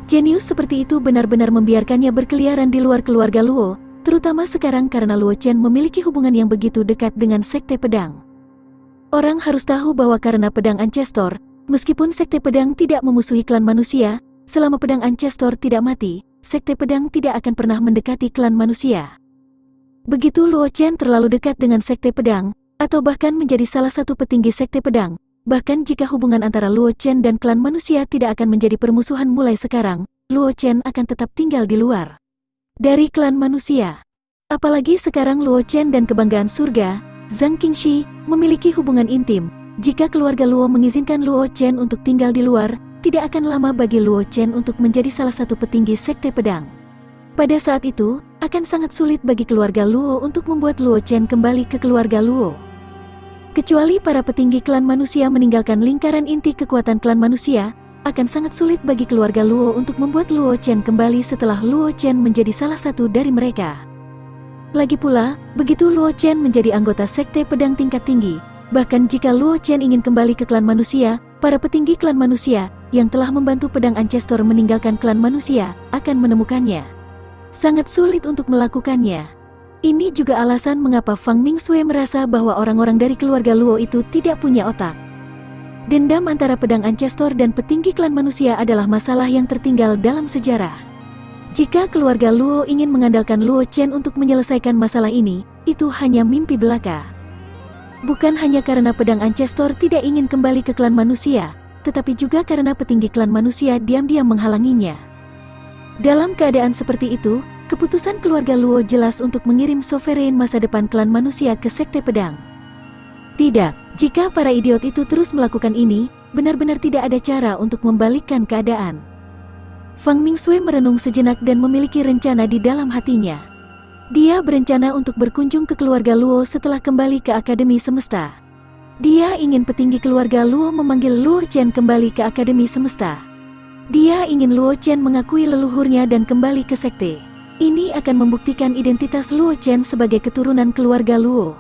Jenius seperti itu benar-benar membiarkannya berkeliaran di luar keluarga Luo, terutama sekarang karena Luo Chen memiliki hubungan yang begitu dekat dengan Sekte Pedang. Orang harus tahu bahwa karena pedang Ancestor, meskipun Sekte Pedang tidak memusuhi klan manusia, selama pedang Ancestor tidak mati, Sekte Pedang tidak akan pernah mendekati klan manusia. Begitu Luo Chen terlalu dekat dengan Sekte Pedang, atau bahkan menjadi salah satu petinggi Sekte Pedang, bahkan jika hubungan antara Luo Chen dan klan manusia tidak akan menjadi permusuhan mulai sekarang, Luo Chen akan tetap tinggal di luar dari klan manusia. Apalagi sekarang Luo Chen dan kebanggaan surga, Zhang Qingxi, memiliki hubungan intim. Jika keluarga Luo mengizinkan Luo Chen untuk tinggal di luar, tidak akan lama bagi Luo Chen untuk menjadi salah satu petinggi Sekte Pedang. Pada saat itu, akan sangat sulit bagi keluarga Luo untuk membuat Luo Chen kembali ke keluarga Luo. Kecuali para petinggi klan manusia meninggalkan lingkaran inti kekuatan klan manusia, akan sangat sulit bagi keluarga Luo untuk membuat Luo Chen kembali setelah Luo Chen menjadi salah satu dari mereka. Lagi pula, begitu Luo Chen menjadi anggota Sekte Pedang tingkat tinggi, bahkan jika Luo Chen ingin kembali ke klan manusia, para petinggi klan manusia yang telah membantu pedang Ancestor meninggalkan klan manusia akan menemukannya. Sangat sulit untuk melakukannya. Ini juga alasan mengapa Fang Mingsui merasa bahwa orang-orang dari keluarga Luo itu tidak punya otak. Dendam antara pedang Ancestor dan petinggi klan manusia adalah masalah yang tertinggal dalam sejarah. Jika keluarga Luo ingin mengandalkan Luo Chen untuk menyelesaikan masalah ini, itu hanya mimpi belaka. Bukan hanya karena pedang Ancestor tidak ingin kembali ke klan manusia, tetapi juga karena petinggi klan manusia diam-diam menghalanginya. Dalam keadaan seperti itu, keputusan keluarga Luo jelas untuk mengirim sovereign masa depan klan manusia ke Sekte Pedang. Tidak, jika para idiot itu terus melakukan ini, benar-benar tidak ada cara untuk membalikkan keadaan. Fang Mingsui merenung sejenak dan memiliki rencana di dalam hatinya. Dia berencana untuk berkunjung ke keluarga Luo setelah kembali ke Akademi Semesta. Dia ingin petinggi keluarga Luo memanggil Luo Chen kembali ke Akademi Semesta. Dia ingin Luo Chen mengakui leluhurnya dan kembali ke sekte. Ini akan membuktikan identitas Luo Chen sebagai keturunan keluarga Luo.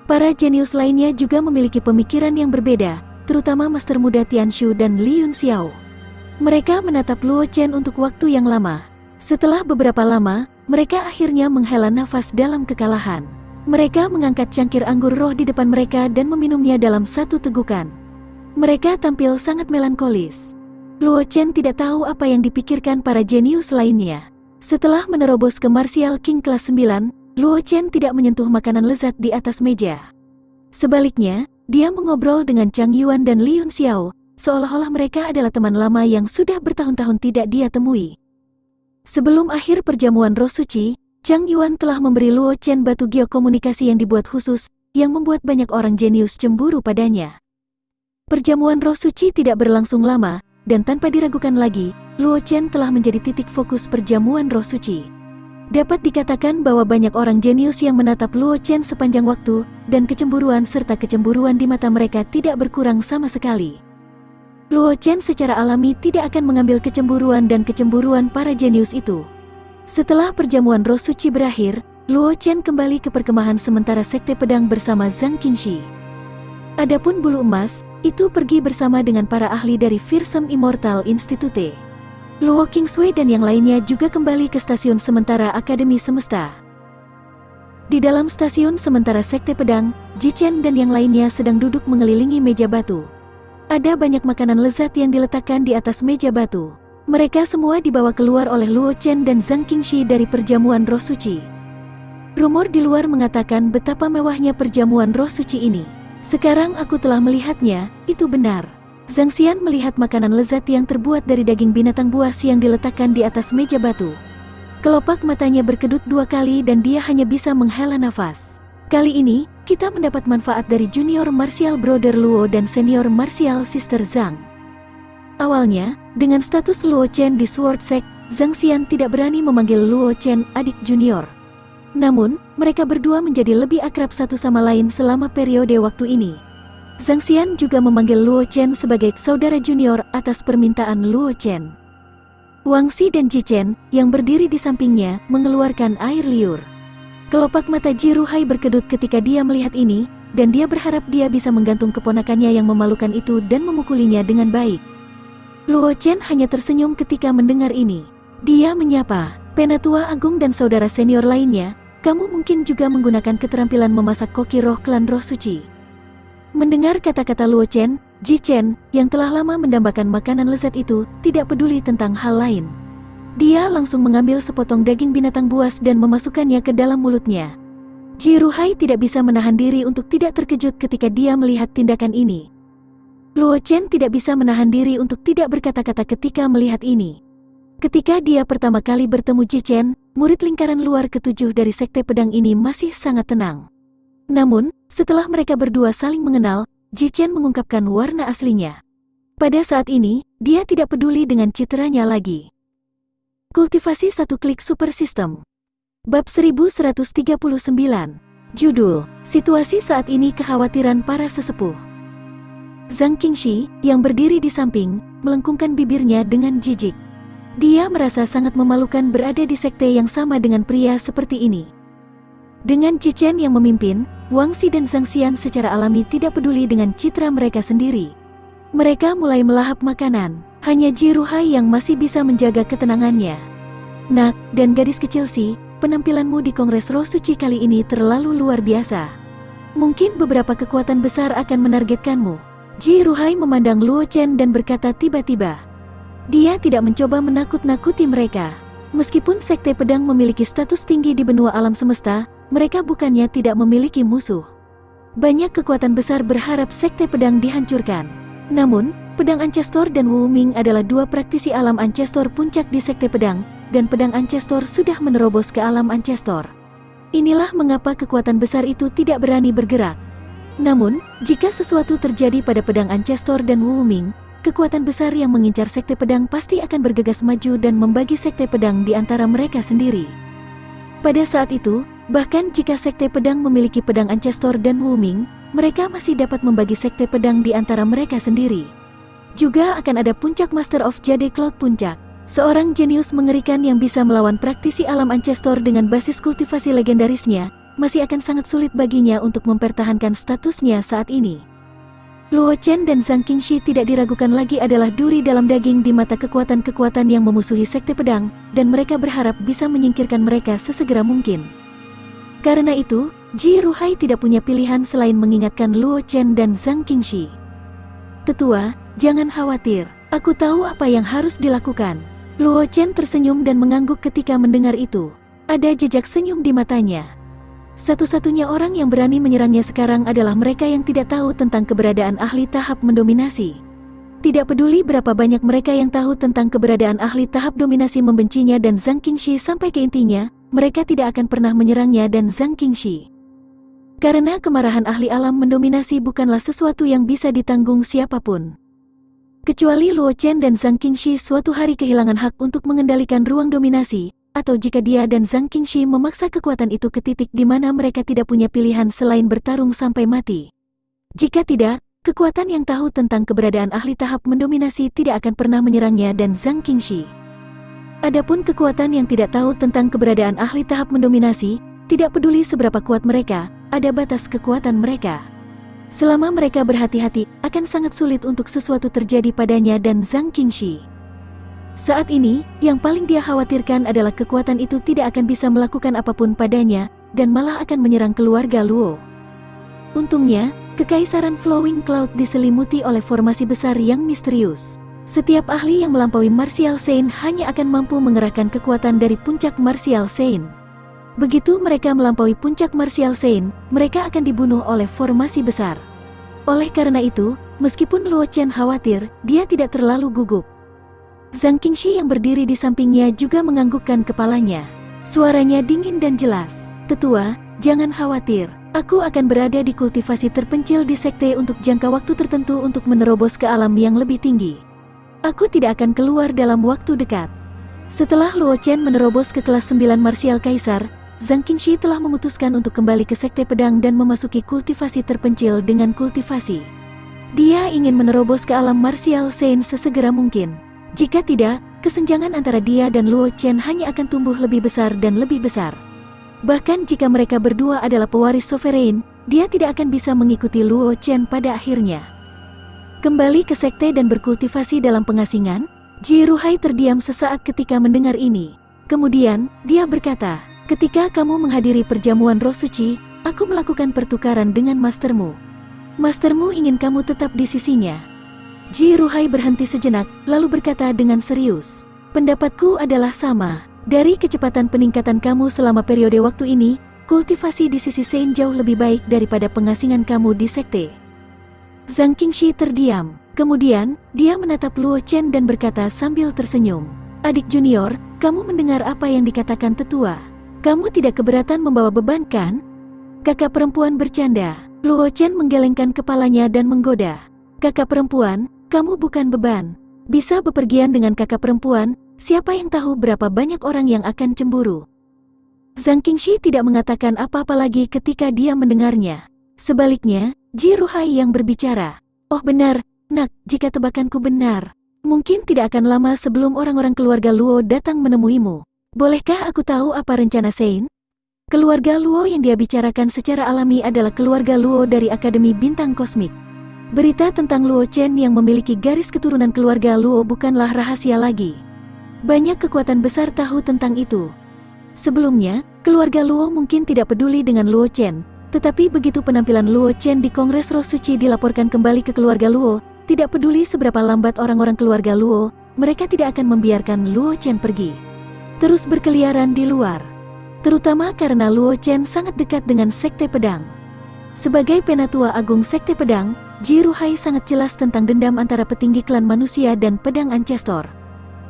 Para jenius lainnya juga memiliki pemikiran yang berbeda, terutama Master Muda Tianshu dan Li Yunxiao. Mereka menatap Luo Chen untuk waktu yang lama. Setelah beberapa lama, mereka akhirnya menghela nafas dalam kekalahan. Mereka mengangkat cangkir anggur roh di depan mereka dan meminumnya dalam satu tegukan. Mereka tampil sangat melankolis. Luo Chen tidak tahu apa yang dipikirkan para jenius lainnya. Setelah menerobos ke Martial King kelas 9, Luo Chen tidak menyentuh makanan lezat di atas meja. Sebaliknya, dia mengobrol dengan Chang Yuan dan Li Yunxiao, seolah-olah mereka adalah teman lama yang sudah bertahun-tahun tidak dia temui. Sebelum akhir perjamuan roh suci, Chang Yuan telah memberi Luo Chen batu giok komunikasi yang dibuat khusus, yang membuat banyak orang jenius cemburu padanya. Perjamuan roh suci tidak berlangsung lama, dan tanpa diragukan lagi, Luo Chen telah menjadi titik fokus perjamuan roh suci. Dapat dikatakan bahwa banyak orang jenius yang menatap Luo Chen sepanjang waktu, dan kecemburuan serta kecemburuan di mata mereka tidak berkurang sama sekali. Luo Chen secara alami tidak akan mengambil kecemburuan dan kecemburuan para jenius itu. Setelah perjamuan roh suci berakhir, Luo Chen kembali ke perkemahan sementara Sekte Pedang bersama Zhang Qingxi. Adapun bulu emas, itu pergi bersama dengan para ahli dari Fearsome Immortal Institute. Luo Qingsui dan yang lainnya juga kembali ke stasiun sementara Akademi Semesta. Di dalam stasiun sementara Sekte Pedang, Ji Chen dan yang lainnya sedang duduk mengelilingi meja batu. Ada banyak makanan lezat yang diletakkan di atas meja batu. Mereka semua dibawa keluar oleh Luo Chen dan Zhang Qingxi dari perjamuan roh suci. Rumor di luar mengatakan betapa mewahnya perjamuan roh suci ini. Sekarang aku telah melihatnya, itu benar. Zhang Xian melihat makanan lezat yang terbuat dari daging binatang buas yang diletakkan di atas meja batu. Kelopak matanya berkedut 2 kali dan dia hanya bisa menghela nafas. Kali ini, kita mendapat manfaat dari Junior Martial Brother Luo dan Senior Martial Sister Zhang. Awalnya, dengan status Luo Chen di Sword Sect, Zhang Xian tidak berani memanggil Luo Chen adik junior. Namun, mereka berdua menjadi lebih akrab satu sama lain selama periode waktu ini. Zhang Xian juga memanggil Luo Chen sebagai saudara junior atas permintaan Luo Chen. Wang Xi dan Ji Chen, yang berdiri di sampingnya, mengeluarkan air liur. Kelopak mata Ji Ruhai berkedut ketika dia melihat ini, dan dia berharap dia bisa menggantung keponakannya yang memalukan itu dan memukulinya dengan baik. Luo Chen hanya tersenyum ketika mendengar ini. Dia menyapa, "Penatua Agung dan saudara senior lainnya, kamu mungkin juga menggunakan keterampilan memasak koki roh klan roh suci." Mendengar kata-kata Luo Chen, Ji Chen, yang telah lama mendambakan makanan lezat itu, tidak peduli tentang hal lain. Dia langsung mengambil sepotong daging binatang buas dan memasukkannya ke dalam mulutnya. Ji Ruhai tidak bisa menahan diri untuk tidak terkejut ketika dia melihat tindakan ini. Luo Chen tidak bisa menahan diri untuk tidak berkata-kata ketika melihat ini. Ketika dia pertama kali bertemu Ji Chen, murid lingkaran luar ketujuh dari Sekte Pedang ini masih sangat tenang. Namun, setelah mereka berdua saling mengenal, Ji Chen mengungkapkan warna aslinya. Pada saat ini, dia tidak peduli dengan citranya lagi. Kultivasi satu klik super system. Bab 1139. Judul, Situasi Saat Ini Kekhawatiran Para Sesepuh. Zhang Qingxi, yang berdiri di samping, melengkungkan bibirnya dengan jijik. Dia merasa sangat memalukan berada di sekte yang sama dengan pria seperti ini. Dengan Ji Chen yang memimpin, Wang Xi dan Zhang Xian secara alami tidak peduli dengan citra mereka sendiri. Mereka mulai melahap makanan, hanya Ji Ruhai yang masih bisa menjaga ketenangannya. "Nak, dan gadis kecil Xi, penampilanmu di Kongres Roh Suci kali ini terlalu luar biasa. Mungkin beberapa kekuatan besar akan menargetkanmu." Ji Ruhai memandang Luo Chen dan berkata tiba-tiba. Dia tidak mencoba menakut-nakuti mereka. Meskipun Sekte Pedang memiliki status tinggi di benua alam semesta, mereka bukannya tidak memiliki musuh. Banyak kekuatan besar berharap Sekte Pedang dihancurkan. Namun, Pedang Ancestor dan Wu Ming adalah dua praktisi alam Ancestor puncak di Sekte Pedang, dan Pedang Ancestor sudah menerobos ke alam Ancestor. Inilah mengapa kekuatan besar itu tidak berani bergerak. Namun, jika sesuatu terjadi pada Pedang Ancestor dan Wu Ming, kekuatan besar yang mengincar Sekte Pedang pasti akan bergegas maju dan membagi Sekte Pedang di antara mereka sendiri. Pada saat itu, bahkan jika Sekte Pedang memiliki Pedang Ancestor dan Wu Ming, mereka masih dapat membagi Sekte Pedang di antara mereka sendiri. Juga akan ada Puncak Master of Jade Cloud Puncak, seorang jenius mengerikan yang bisa melawan praktisi alam Ancestor dengan basis kultivasi legendarisnya, masih akan sangat sulit baginya untuk mempertahankan statusnya saat ini. Luo Chen dan Zhang Qingxi tidak diragukan lagi adalah duri dalam daging di mata kekuatan-kekuatan yang memusuhi Sekte Pedang, dan mereka berharap bisa menyingkirkan mereka sesegera mungkin. Karena itu, Ji Ruhai tidak punya pilihan selain mengingatkan Luo Chen dan Zhang Qingxi. "Tetua, jangan khawatir, aku tahu apa yang harus dilakukan." Luo Chen tersenyum dan mengangguk ketika mendengar itu. Ada jejak senyum di matanya. Satu-satunya orang yang berani menyerangnya sekarang adalah mereka yang tidak tahu tentang keberadaan ahli tahap mendominasi. Tidak peduli berapa banyak mereka yang tahu tentang keberadaan ahli tahap dominasi membencinya dan Zhang Qingxi sampai ke intinya, mereka tidak akan pernah menyerangnya dan Zhang Qingxi. Karena kemarahan ahli alam mendominasi bukanlah sesuatu yang bisa ditanggung siapapun. Kecuali Luo Chen dan Zhang Qingxi suatu hari kehilangan hak untuk mengendalikan ruang dominasi, atau jika dia dan Zhang Qingxi memaksa kekuatan itu ke titik di mana mereka tidak punya pilihan selain bertarung sampai mati. Jika tidak, kekuatan yang tahu tentang keberadaan ahli tahap mendominasi tidak akan pernah menyerangnya dan Zhang Qingxi. Adapun kekuatan yang tidak tahu tentang keberadaan ahli tahap mendominasi, tidak peduli seberapa kuat mereka, ada batas kekuatan mereka. Selama mereka berhati-hati, akan sangat sulit untuk sesuatu terjadi padanya dan Zhang Qingxi. Saat ini, yang paling dia khawatirkan adalah kekuatan itu tidak akan bisa melakukan apapun padanya, dan malah akan menyerang keluarga Luo. Untungnya, Kekaisaran Flowing Cloud diselimuti oleh formasi besar yang misterius. Setiap ahli yang melampaui Martial Saint hanya akan mampu mengerahkan kekuatan dari puncak Martial Saint. Begitu mereka melampaui puncak Martial Saint, mereka akan dibunuh oleh formasi besar. Oleh karena itu, meskipun Luo Chen khawatir, dia tidak terlalu gugup. Zhang Qingxi yang berdiri di sampingnya juga menganggukkan kepalanya. Suaranya dingin dan jelas. "Tetua, jangan khawatir. Aku akan berada di kultivasi terpencil di sekte untuk jangka waktu tertentu untuk menerobos ke alam yang lebih tinggi. Aku tidak akan keluar dalam waktu dekat." Setelah Luo Chen menerobos ke kelas 9 Martial Kaisar, Zhang Qingxi telah memutuskan untuk kembali ke Sekte Pedang dan memasuki kultivasi terpencil dengan kultivasi. Dia ingin menerobos ke alam Martial Saint sesegera mungkin. Jika tidak, kesenjangan antara dia dan Luo Chen hanya akan tumbuh lebih besar dan lebih besar. Bahkan jika mereka berdua adalah pewaris sovereign, dia tidak akan bisa mengikuti Luo Chen pada akhirnya. Kembali ke sekte dan berkultivasi dalam pengasingan, Ji Ruhai terdiam sesaat ketika mendengar ini. Kemudian, dia berkata, "Ketika kamu menghadiri perjamuan roh suci, aku melakukan pertukaran dengan mastermu. Mastermu ingin kamu tetap di sisinya." Ji Ruhai berhenti sejenak, lalu berkata dengan serius, "Pendapatku adalah sama. Dari kecepatan peningkatan kamu selama periode waktu ini, kultivasi di sisi Sein jauh lebih baik daripada pengasingan kamu di sekte." Zhang Qingxi terdiam. Kemudian, dia menatap Luo Chen dan berkata sambil tersenyum, "Adik junior, kamu mendengar apa yang dikatakan tetua? Kamu tidak keberatan membawa beban, kan?" Kakak perempuan bercanda. Luo Chen menggelengkan kepalanya dan menggoda. "Kakak perempuan, kamu bukan beban. Bisa bepergian dengan kakak perempuan, siapa yang tahu berapa banyak orang yang akan cemburu." Zhang Qingxi tidak mengatakan apa-apa lagi ketika dia mendengarnya. Sebaliknya, Ji Ruhai yang berbicara. "Oh benar, nak, jika tebakanku benar, mungkin tidak akan lama sebelum orang-orang keluarga Luo datang menemuimu. Bolehkah aku tahu apa rencana Sein?" Keluarga Luo yang dia bicarakan secara alami adalah keluarga Luo dari Akademi Bintang Kosmik. Berita tentang Luo Chen yang memiliki garis keturunan keluarga Luo bukanlah rahasia lagi. Banyak kekuatan besar tahu tentang itu. Sebelumnya, keluarga Luo mungkin tidak peduli dengan Luo Chen, tetapi begitu penampilan Luo Chen di Kongres Roh Suci dilaporkan kembali ke keluarga Luo, tidak peduli seberapa lambat orang-orang keluarga Luo, mereka tidak akan membiarkan Luo Chen pergi terus berkeliaran di luar. Terutama karena Luo Chen sangat dekat dengan Sekte Pedang. Sebagai Penatua Agung Sekte Pedang, Ji Ruhai sangat jelas tentang dendam antara petinggi klan manusia dan pedang Ancestor.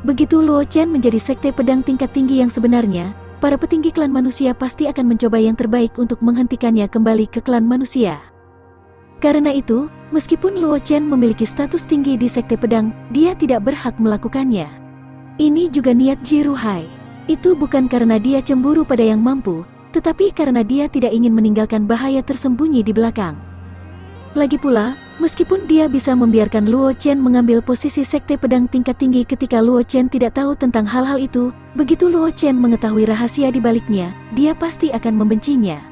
Begitu Luo Chen menjadi Sekte Pedang tingkat tinggi yang sebenarnya, para petinggi klan manusia pasti akan mencoba yang terbaik untuk menghentikannya kembali ke klan manusia. Karena itu, meskipun Luo Chen memiliki status tinggi di Sekte Pedang, dia tidak berhak melakukannya. Ini juga niat Ji Ruhai. Itu bukan karena dia cemburu pada yang mampu, tetapi karena dia tidak ingin meninggalkan bahaya tersembunyi di belakang. Lagi pula, meskipun dia bisa membiarkan Luo Chen mengambil posisi Sekte Pedang tingkat tinggi ketika Luo Chen tidak tahu tentang hal-hal itu, begitu Luo Chen mengetahui rahasia di baliknya, dia pasti akan membencinya.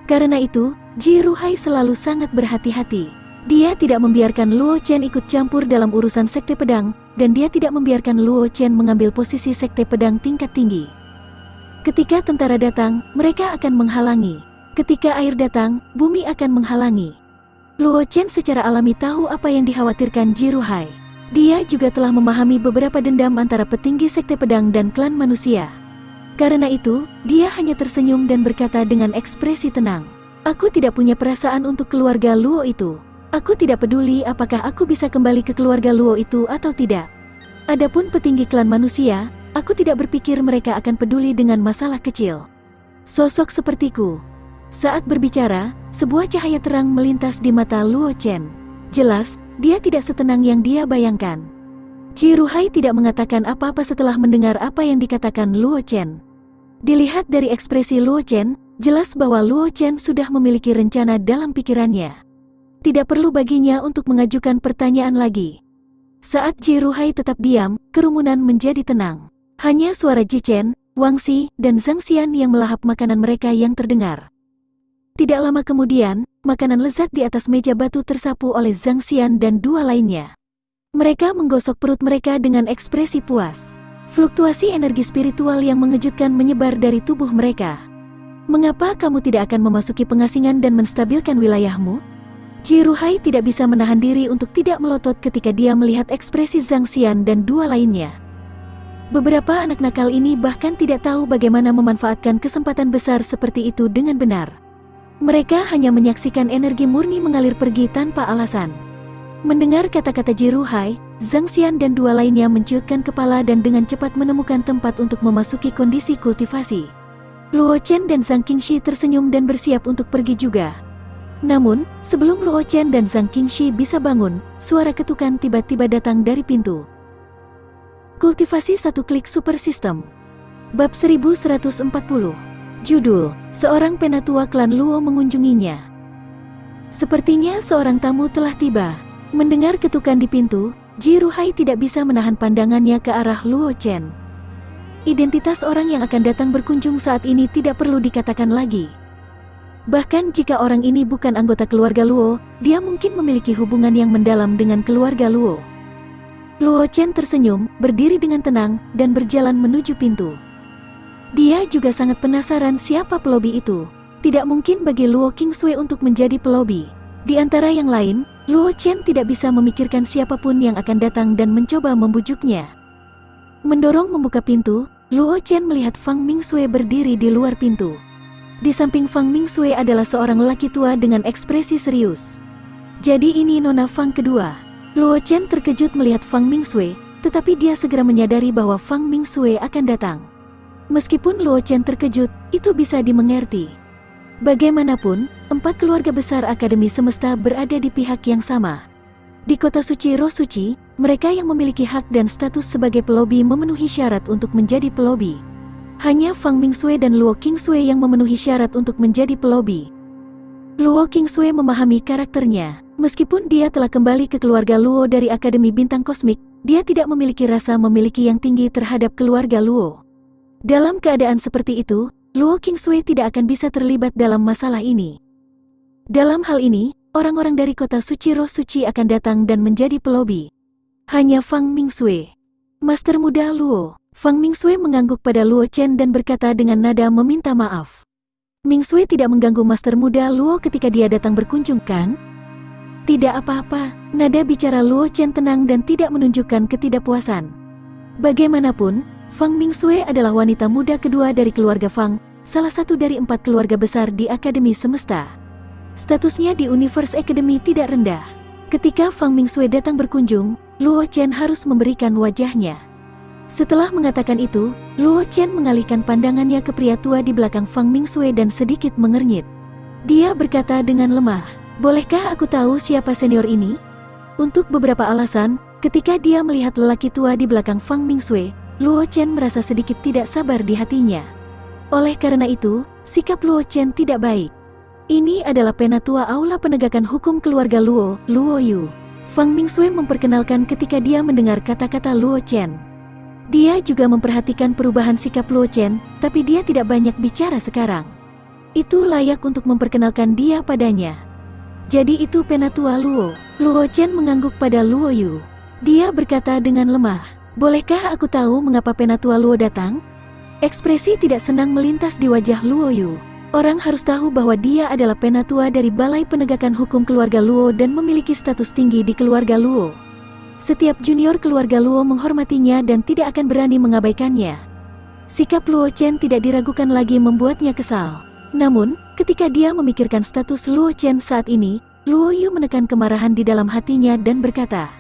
Karena itu, Ji Ruhai selalu sangat berhati-hati. Dia tidak membiarkan Luo Chen ikut campur dalam urusan Sekte Pedang, dan dia tidak membiarkan Luo Chen mengambil posisi Sekte Pedang tingkat tinggi. Ketika tentara datang, mereka akan menghalangi. Ketika air datang, bumi akan menghalangi. Luo Chen secara alami tahu apa yang dikhawatirkan Ji Ruhai. Dia juga telah memahami beberapa dendam antara petinggi Sekte Pedang dan klan manusia. Karena itu, dia hanya tersenyum dan berkata dengan ekspresi tenang, "Aku tidak punya perasaan untuk keluarga Luo itu. Aku tidak peduli apakah aku bisa kembali ke keluarga Luo itu atau tidak. Adapun petinggi klan manusia, aku tidak berpikir mereka akan peduli dengan masalah kecil. Sosok sepertiku." Saat berbicara, sebuah cahaya terang melintas di mata Luo Chen. Jelas, dia tidak setenang yang dia bayangkan. Ji Ruhai tidak mengatakan apa-apa setelah mendengar apa yang dikatakan Luo Chen. Dilihat dari ekspresi Luo Chen, jelas bahwa Luo Chen sudah memiliki rencana dalam pikirannya. Tidak perlu baginya untuk mengajukan pertanyaan lagi. Saat Ji Ruhai tetap diam, kerumunan menjadi tenang. Hanya suara Ji Chen, Wang Xi, dan Zhang Xian yang melahap makanan mereka yang terdengar. Tidak lama kemudian, makanan lezat di atas meja batu tersapu oleh Zhang Xian dan dua lainnya. Mereka menggosok perut mereka dengan ekspresi puas. Fluktuasi energi spiritual yang mengejutkan menyebar dari tubuh mereka. "Mengapa kamu tidak akan memasuki pengasingan dan menstabilkan wilayahmu?" Ji Ruhai tidak bisa menahan diri untuk tidak melotot ketika dia melihat ekspresi Zhang Xian dan dua lainnya. Beberapa anak nakal ini bahkan tidak tahu bagaimana memanfaatkan kesempatan besar seperti itu dengan benar. Mereka hanya menyaksikan energi murni mengalir pergi tanpa alasan. Mendengar kata-kata Ji Ruhai, Zhang Xian dan dua lainnya menciutkan kepala dan dengan cepat menemukan tempat untuk memasuki kondisi kultivasi. Luo Chen dan Zhang Qingxi tersenyum dan bersiap untuk pergi juga. Namun, sebelum Luo Chen dan Zhang Qingxi bisa bangun, suara ketukan tiba-tiba datang dari pintu. Kultivasi satu klik super system. Bab 1140. Judul, seorang penatua klan Luo mengunjunginya. Sepertinya seorang tamu telah tiba. Mendengar ketukan di pintu, Ji Ruhai tidak bisa menahan pandangannya ke arah Luo Chen. Identitas orang yang akan datang berkunjung saat ini tidak perlu dikatakan lagi. Bahkan jika orang ini bukan anggota keluarga Luo, dia mungkin memiliki hubungan yang mendalam dengan keluarga Luo. Luo Chen tersenyum, berdiri dengan tenang, dan berjalan menuju pintu. Dia juga sangat penasaran siapa pelobi itu. Tidak mungkin bagi Luo Qingsui untuk menjadi pelobi. Di antara yang lain, Luo Chen tidak bisa memikirkan siapapun yang akan datang dan mencoba membujuknya. Mendorong membuka pintu, Luo Chen melihat Fang Mingsui berdiri di luar pintu. Di samping Fang Mingsui adalah seorang lelaki tua dengan ekspresi serius. Jadi ini Nona Fang kedua. Luo Chen terkejut melihat Fang Mingsui, tetapi dia segera menyadari bahwa Fang Mingsui akan datang. Meskipun Luo Chen terkejut, itu bisa dimengerti. Bagaimanapun, 4 keluarga besar Akademi Semesta berada di pihak yang sama. Di kota suci Roh Suci, mereka yang memiliki hak dan status sebagai pelobi memenuhi syarat untuk menjadi pelobi. Hanya Fang Mingsui dan Luo Qingsui yang memenuhi syarat untuk menjadi pelobi. Luo Qingsui memahami karakternya. Meskipun dia telah kembali ke keluarga Luo dari Akademi Bintang Kosmik, dia tidak memiliki rasa memiliki yang tinggi terhadap keluarga Luo. Dalam keadaan seperti itu, Luo Qingsui tidak akan bisa terlibat dalam masalah ini. Dalam hal ini, orang-orang dari kota suci Roh Suci akan datang dan menjadi pelobi. Hanya Fang Mingsui, Master Muda Luo. Fang Mingsui mengangguk pada Luo Chen dan berkata dengan nada meminta maaf. Mingsui tidak mengganggu Master Muda Luo ketika dia datang berkunjung, kan? Tidak apa-apa, nada bicara Luo Chen tenang dan tidak menunjukkan ketidakpuasan. Bagaimanapun, Fang Mingsui adalah wanita muda kedua dari keluarga Fang, salah satu dari 4 keluarga besar di Akademi Semesta. Statusnya di Universe Academy tidak rendah. Ketika Fang Mingsui datang berkunjung, Luo Chen harus memberikan wajahnya. Setelah mengatakan itu, Luo Chen mengalihkan pandangannya ke pria tua di belakang Fang Mingsui dan sedikit mengernyit. Dia berkata dengan lemah, "Bolehkah aku tahu siapa senior ini?" Untuk beberapa alasan, ketika dia melihat lelaki tua di belakang Fang Mingsui, Luo Chen merasa sedikit tidak sabar di hatinya. Oleh karena itu, sikap Luo Chen tidak baik. Ini adalah penatua Aula Penegakan Hukum Keluarga Luo, Luo Yu. Fang Mingsui memperkenalkan ketika dia mendengar kata-kata Luo Chen. Dia juga memperhatikan perubahan sikap Luo Chen, tapi dia tidak banyak bicara sekarang. Itu layak untuk memperkenalkan dia padanya. Jadi itu penatua Luo. Luo Chen mengangguk pada Luo Yu. Dia berkata dengan lemah, "Bolehkah aku tahu mengapa penatua Luo datang?" Ekspresi tidak senang melintas di wajah Luo Yu. Orang harus tahu bahwa dia adalah penatua dari Balai Penegakan Hukum Keluarga Luo dan memiliki status tinggi di keluarga Luo. Setiap junior keluarga Luo menghormatinya dan tidak akan berani mengabaikannya. Sikap Luo Chen tidak diragukan lagi membuatnya kesal. Namun, ketika dia memikirkan status Luo Chen saat ini, Luo Yu menekan kemarahan di dalam hatinya dan berkata,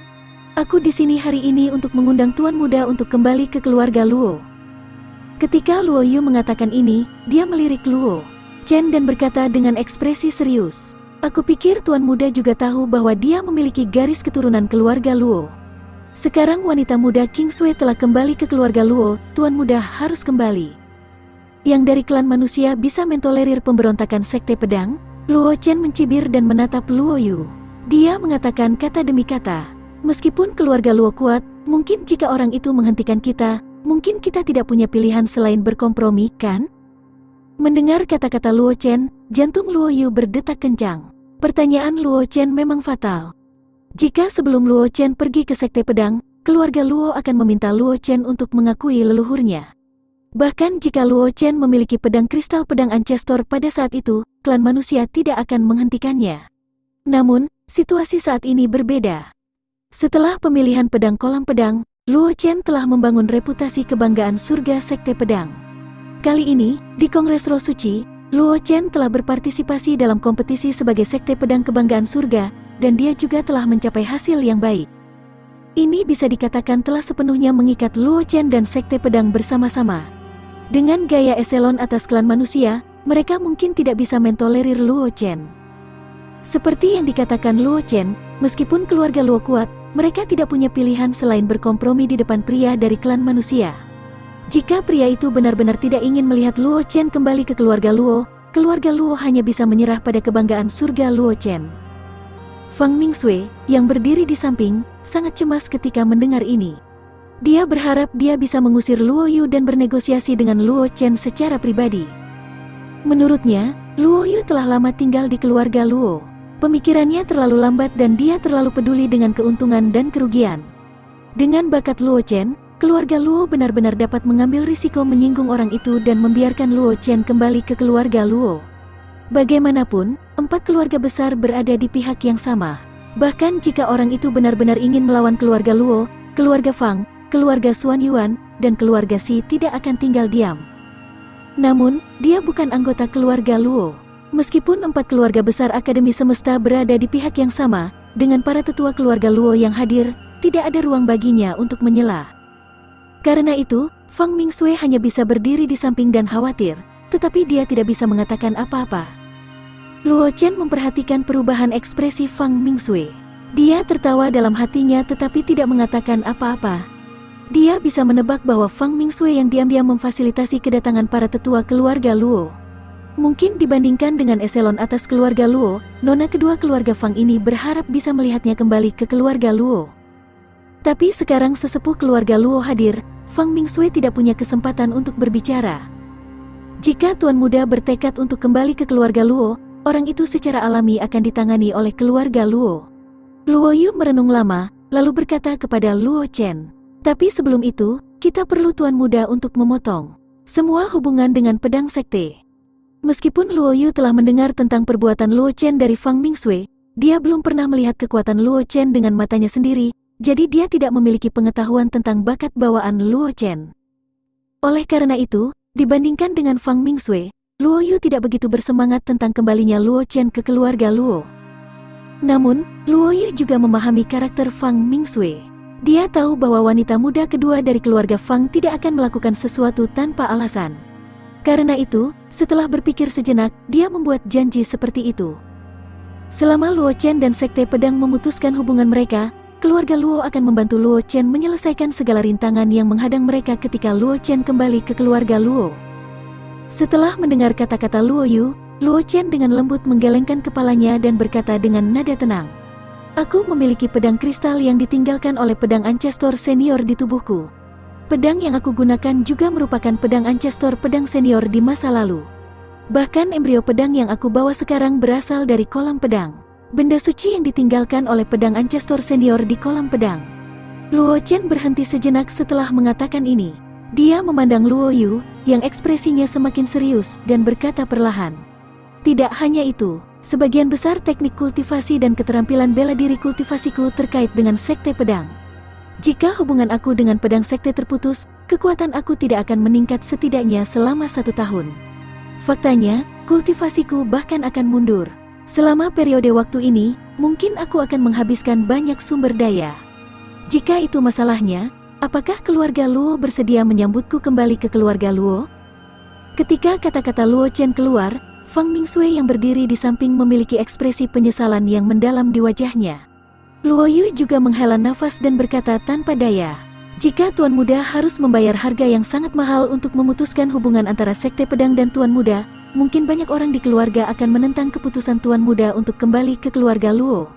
"Aku di sini hari ini untuk mengundang Tuan Muda untuk kembali ke keluarga Luo." Ketika Luo Yu mengatakan ini, dia melirik Luo Chen dan berkata dengan ekspresi serius, "Aku pikir Tuan Muda juga tahu bahwa dia memiliki garis keturunan keluarga Luo. Sekarang wanita muda Qingsui telah kembali ke keluarga Luo, Tuan Muda harus kembali." Yang dari klan manusia bisa mentolerir pemberontakan Sekte Pedang? Luo Chen mencibir dan menatap Luo Yu. Dia mengatakan kata demi kata, "Meskipun keluarga Luo kuat, mungkin jika orang itu menghentikan kita, mungkin kita tidak punya pilihan selain berkompromi, kan?" Mendengar kata-kata Luo Chen, jantung Luo Yu berdetak kencang. Pertanyaan Luo Chen memang fatal. Jika sebelum Luo Chen pergi ke Sekte Pedang, keluarga Luo akan meminta Luo Chen untuk mengakui leluhurnya. Bahkan jika Luo Chen memiliki pedang kristal pedang Ancestor pada saat itu, klan manusia tidak akan menghentikannya. Namun, situasi saat ini berbeda. Setelah pemilihan pedang kolam pedang, Luo Chen telah membangun reputasi kebanggaan surga Sekte Pedang. Kali ini, di Kongres Roh Suci, Luo Chen telah berpartisipasi dalam kompetisi sebagai Sekte Pedang Kebanggaan Surga, dan dia juga telah mencapai hasil yang baik. Ini bisa dikatakan telah sepenuhnya mengikat Luo Chen dan Sekte Pedang bersama-sama. Dengan gaya eselon atas klan manusia, mereka mungkin tidak bisa mentolerir Luo Chen. Seperti yang dikatakan Luo Chen, meskipun keluarga Luo kuat, mereka tidak punya pilihan selain berkompromi di depan pria dari klan manusia. Jika pria itu benar-benar tidak ingin melihat Luo Chen kembali ke keluarga Luo hanya bisa menyerah pada kebanggaan surga Luo Chen. Fang Mingsui, yang berdiri di samping, sangat cemas ketika mendengar ini. Dia berharap dia bisa mengusir Luo Yu dan bernegosiasi dengan Luo Chen secara pribadi. Menurutnya, Luo Yu telah lama tinggal di keluarga Luo. Pemikirannya terlalu lambat dan dia terlalu peduli dengan keuntungan dan kerugian. Dengan bakat Luo Chen, keluarga Luo benar-benar dapat mengambil risiko menyinggung orang itu dan membiarkan Luo Chen kembali ke keluarga Luo. Bagaimanapun, 4 keluarga besar berada di pihak yang sama. Bahkan jika orang itu benar-benar ingin melawan keluarga Luo, keluarga Fang, keluarga Xuan Yuan, dan keluarga Xi tidak akan tinggal diam. Namun, dia bukan anggota keluarga Luo. Meskipun 4 keluarga besar Akademi Semesta berada di pihak yang sama, dengan para tetua keluarga Luo yang hadir, tidak ada ruang baginya untuk menyela. Karena itu, Fang Mingsui hanya bisa berdiri di samping dan khawatir, tetapi dia tidak bisa mengatakan apa-apa. Luo Chen memperhatikan perubahan ekspresi Fang Mingsui. Dia tertawa dalam hatinya tetapi tidak mengatakan apa-apa. Dia bisa menebak bahwa Fang Mingsui yang diam-diam memfasilitasi kedatangan para tetua keluarga Luo. Mungkin dibandingkan dengan eselon atas keluarga Luo, nona kedua keluarga Fang ini berharap bisa melihatnya kembali ke keluarga Luo. Tapi sekarang sesepuh keluarga Luo hadir, Fang Mingsui tidak punya kesempatan untuk berbicara. Jika tuan muda bertekad untuk kembali ke keluarga Luo, orang itu secara alami akan ditangani oleh keluarga Luo. Luo Yu merenung lama, lalu berkata kepada Luo Chen, "Tapi sebelum itu, kita perlu tuan muda untuk memotong semua hubungan dengan pedang sekte." Meskipun Luo Yu telah mendengar tentang perbuatan Luo Chen dari Fang Mingsui, dia belum pernah melihat kekuatan Luo Chen dengan matanya sendiri, jadi dia tidak memiliki pengetahuan tentang bakat bawaan Luo Chen. Oleh karena itu, dibandingkan dengan Fang Mingsui, Luo Yu tidak begitu bersemangat tentang kembalinya Luo Chen ke keluarga Luo. Namun, Luo Yu juga memahami karakter Fang Mingsui. Dia tahu bahwa wanita muda kedua dari keluarga Fang tidak akan melakukan sesuatu tanpa alasan. Karena itu, setelah berpikir sejenak, dia membuat janji seperti itu. Selama Luo Chen dan Sekte Pedang memutuskan hubungan mereka, keluarga Luo akan membantu Luo Chen menyelesaikan segala rintangan yang menghadang mereka ketika Luo Chen kembali ke keluarga Luo. Setelah mendengar kata-kata Luo Yu, Luo Chen dengan lembut menggelengkan kepalanya dan berkata dengan nada tenang, "Aku memiliki pedang kristal yang ditinggalkan oleh pedang Ancestor senior di tubuhku. Pedang yang aku gunakan juga merupakan pedang Ancestor pedang senior di masa lalu. Bahkan embrio pedang yang aku bawa sekarang berasal dari kolam pedang. Benda suci yang ditinggalkan oleh pedang Ancestor senior di kolam pedang." Luo Chen berhenti sejenak setelah mengatakan ini. Dia memandang Luo Yu, yang ekspresinya semakin serius, dan berkata perlahan, "Tidak hanya itu, sebagian besar teknik kultivasi dan keterampilan bela diri kultivasiku terkait dengan Sekte Pedang. Jika hubungan aku dengan pedang sekte terputus, kekuatan aku tidak akan meningkat setidaknya selama 1 tahun. Faktanya, kultivasiku bahkan akan mundur. Selama periode waktu ini, mungkin aku akan menghabiskan banyak sumber daya. Jika itu masalahnya, apakah keluarga Luo bersedia menyambutku kembali ke keluarga Luo?" Ketika kata-kata Luo Chen keluar, Fang Mingsui yang berdiri di samping memiliki ekspresi penyesalan yang mendalam di wajahnya. Luo Yu juga menghela nafas dan berkata tanpa daya, "Jika Tuan Muda harus membayar harga yang sangat mahal untuk memutuskan hubungan antara Sekte Pedang dan Tuan Muda, mungkin banyak orang di keluarga akan menentang keputusan Tuan Muda untuk kembali ke keluarga Luo."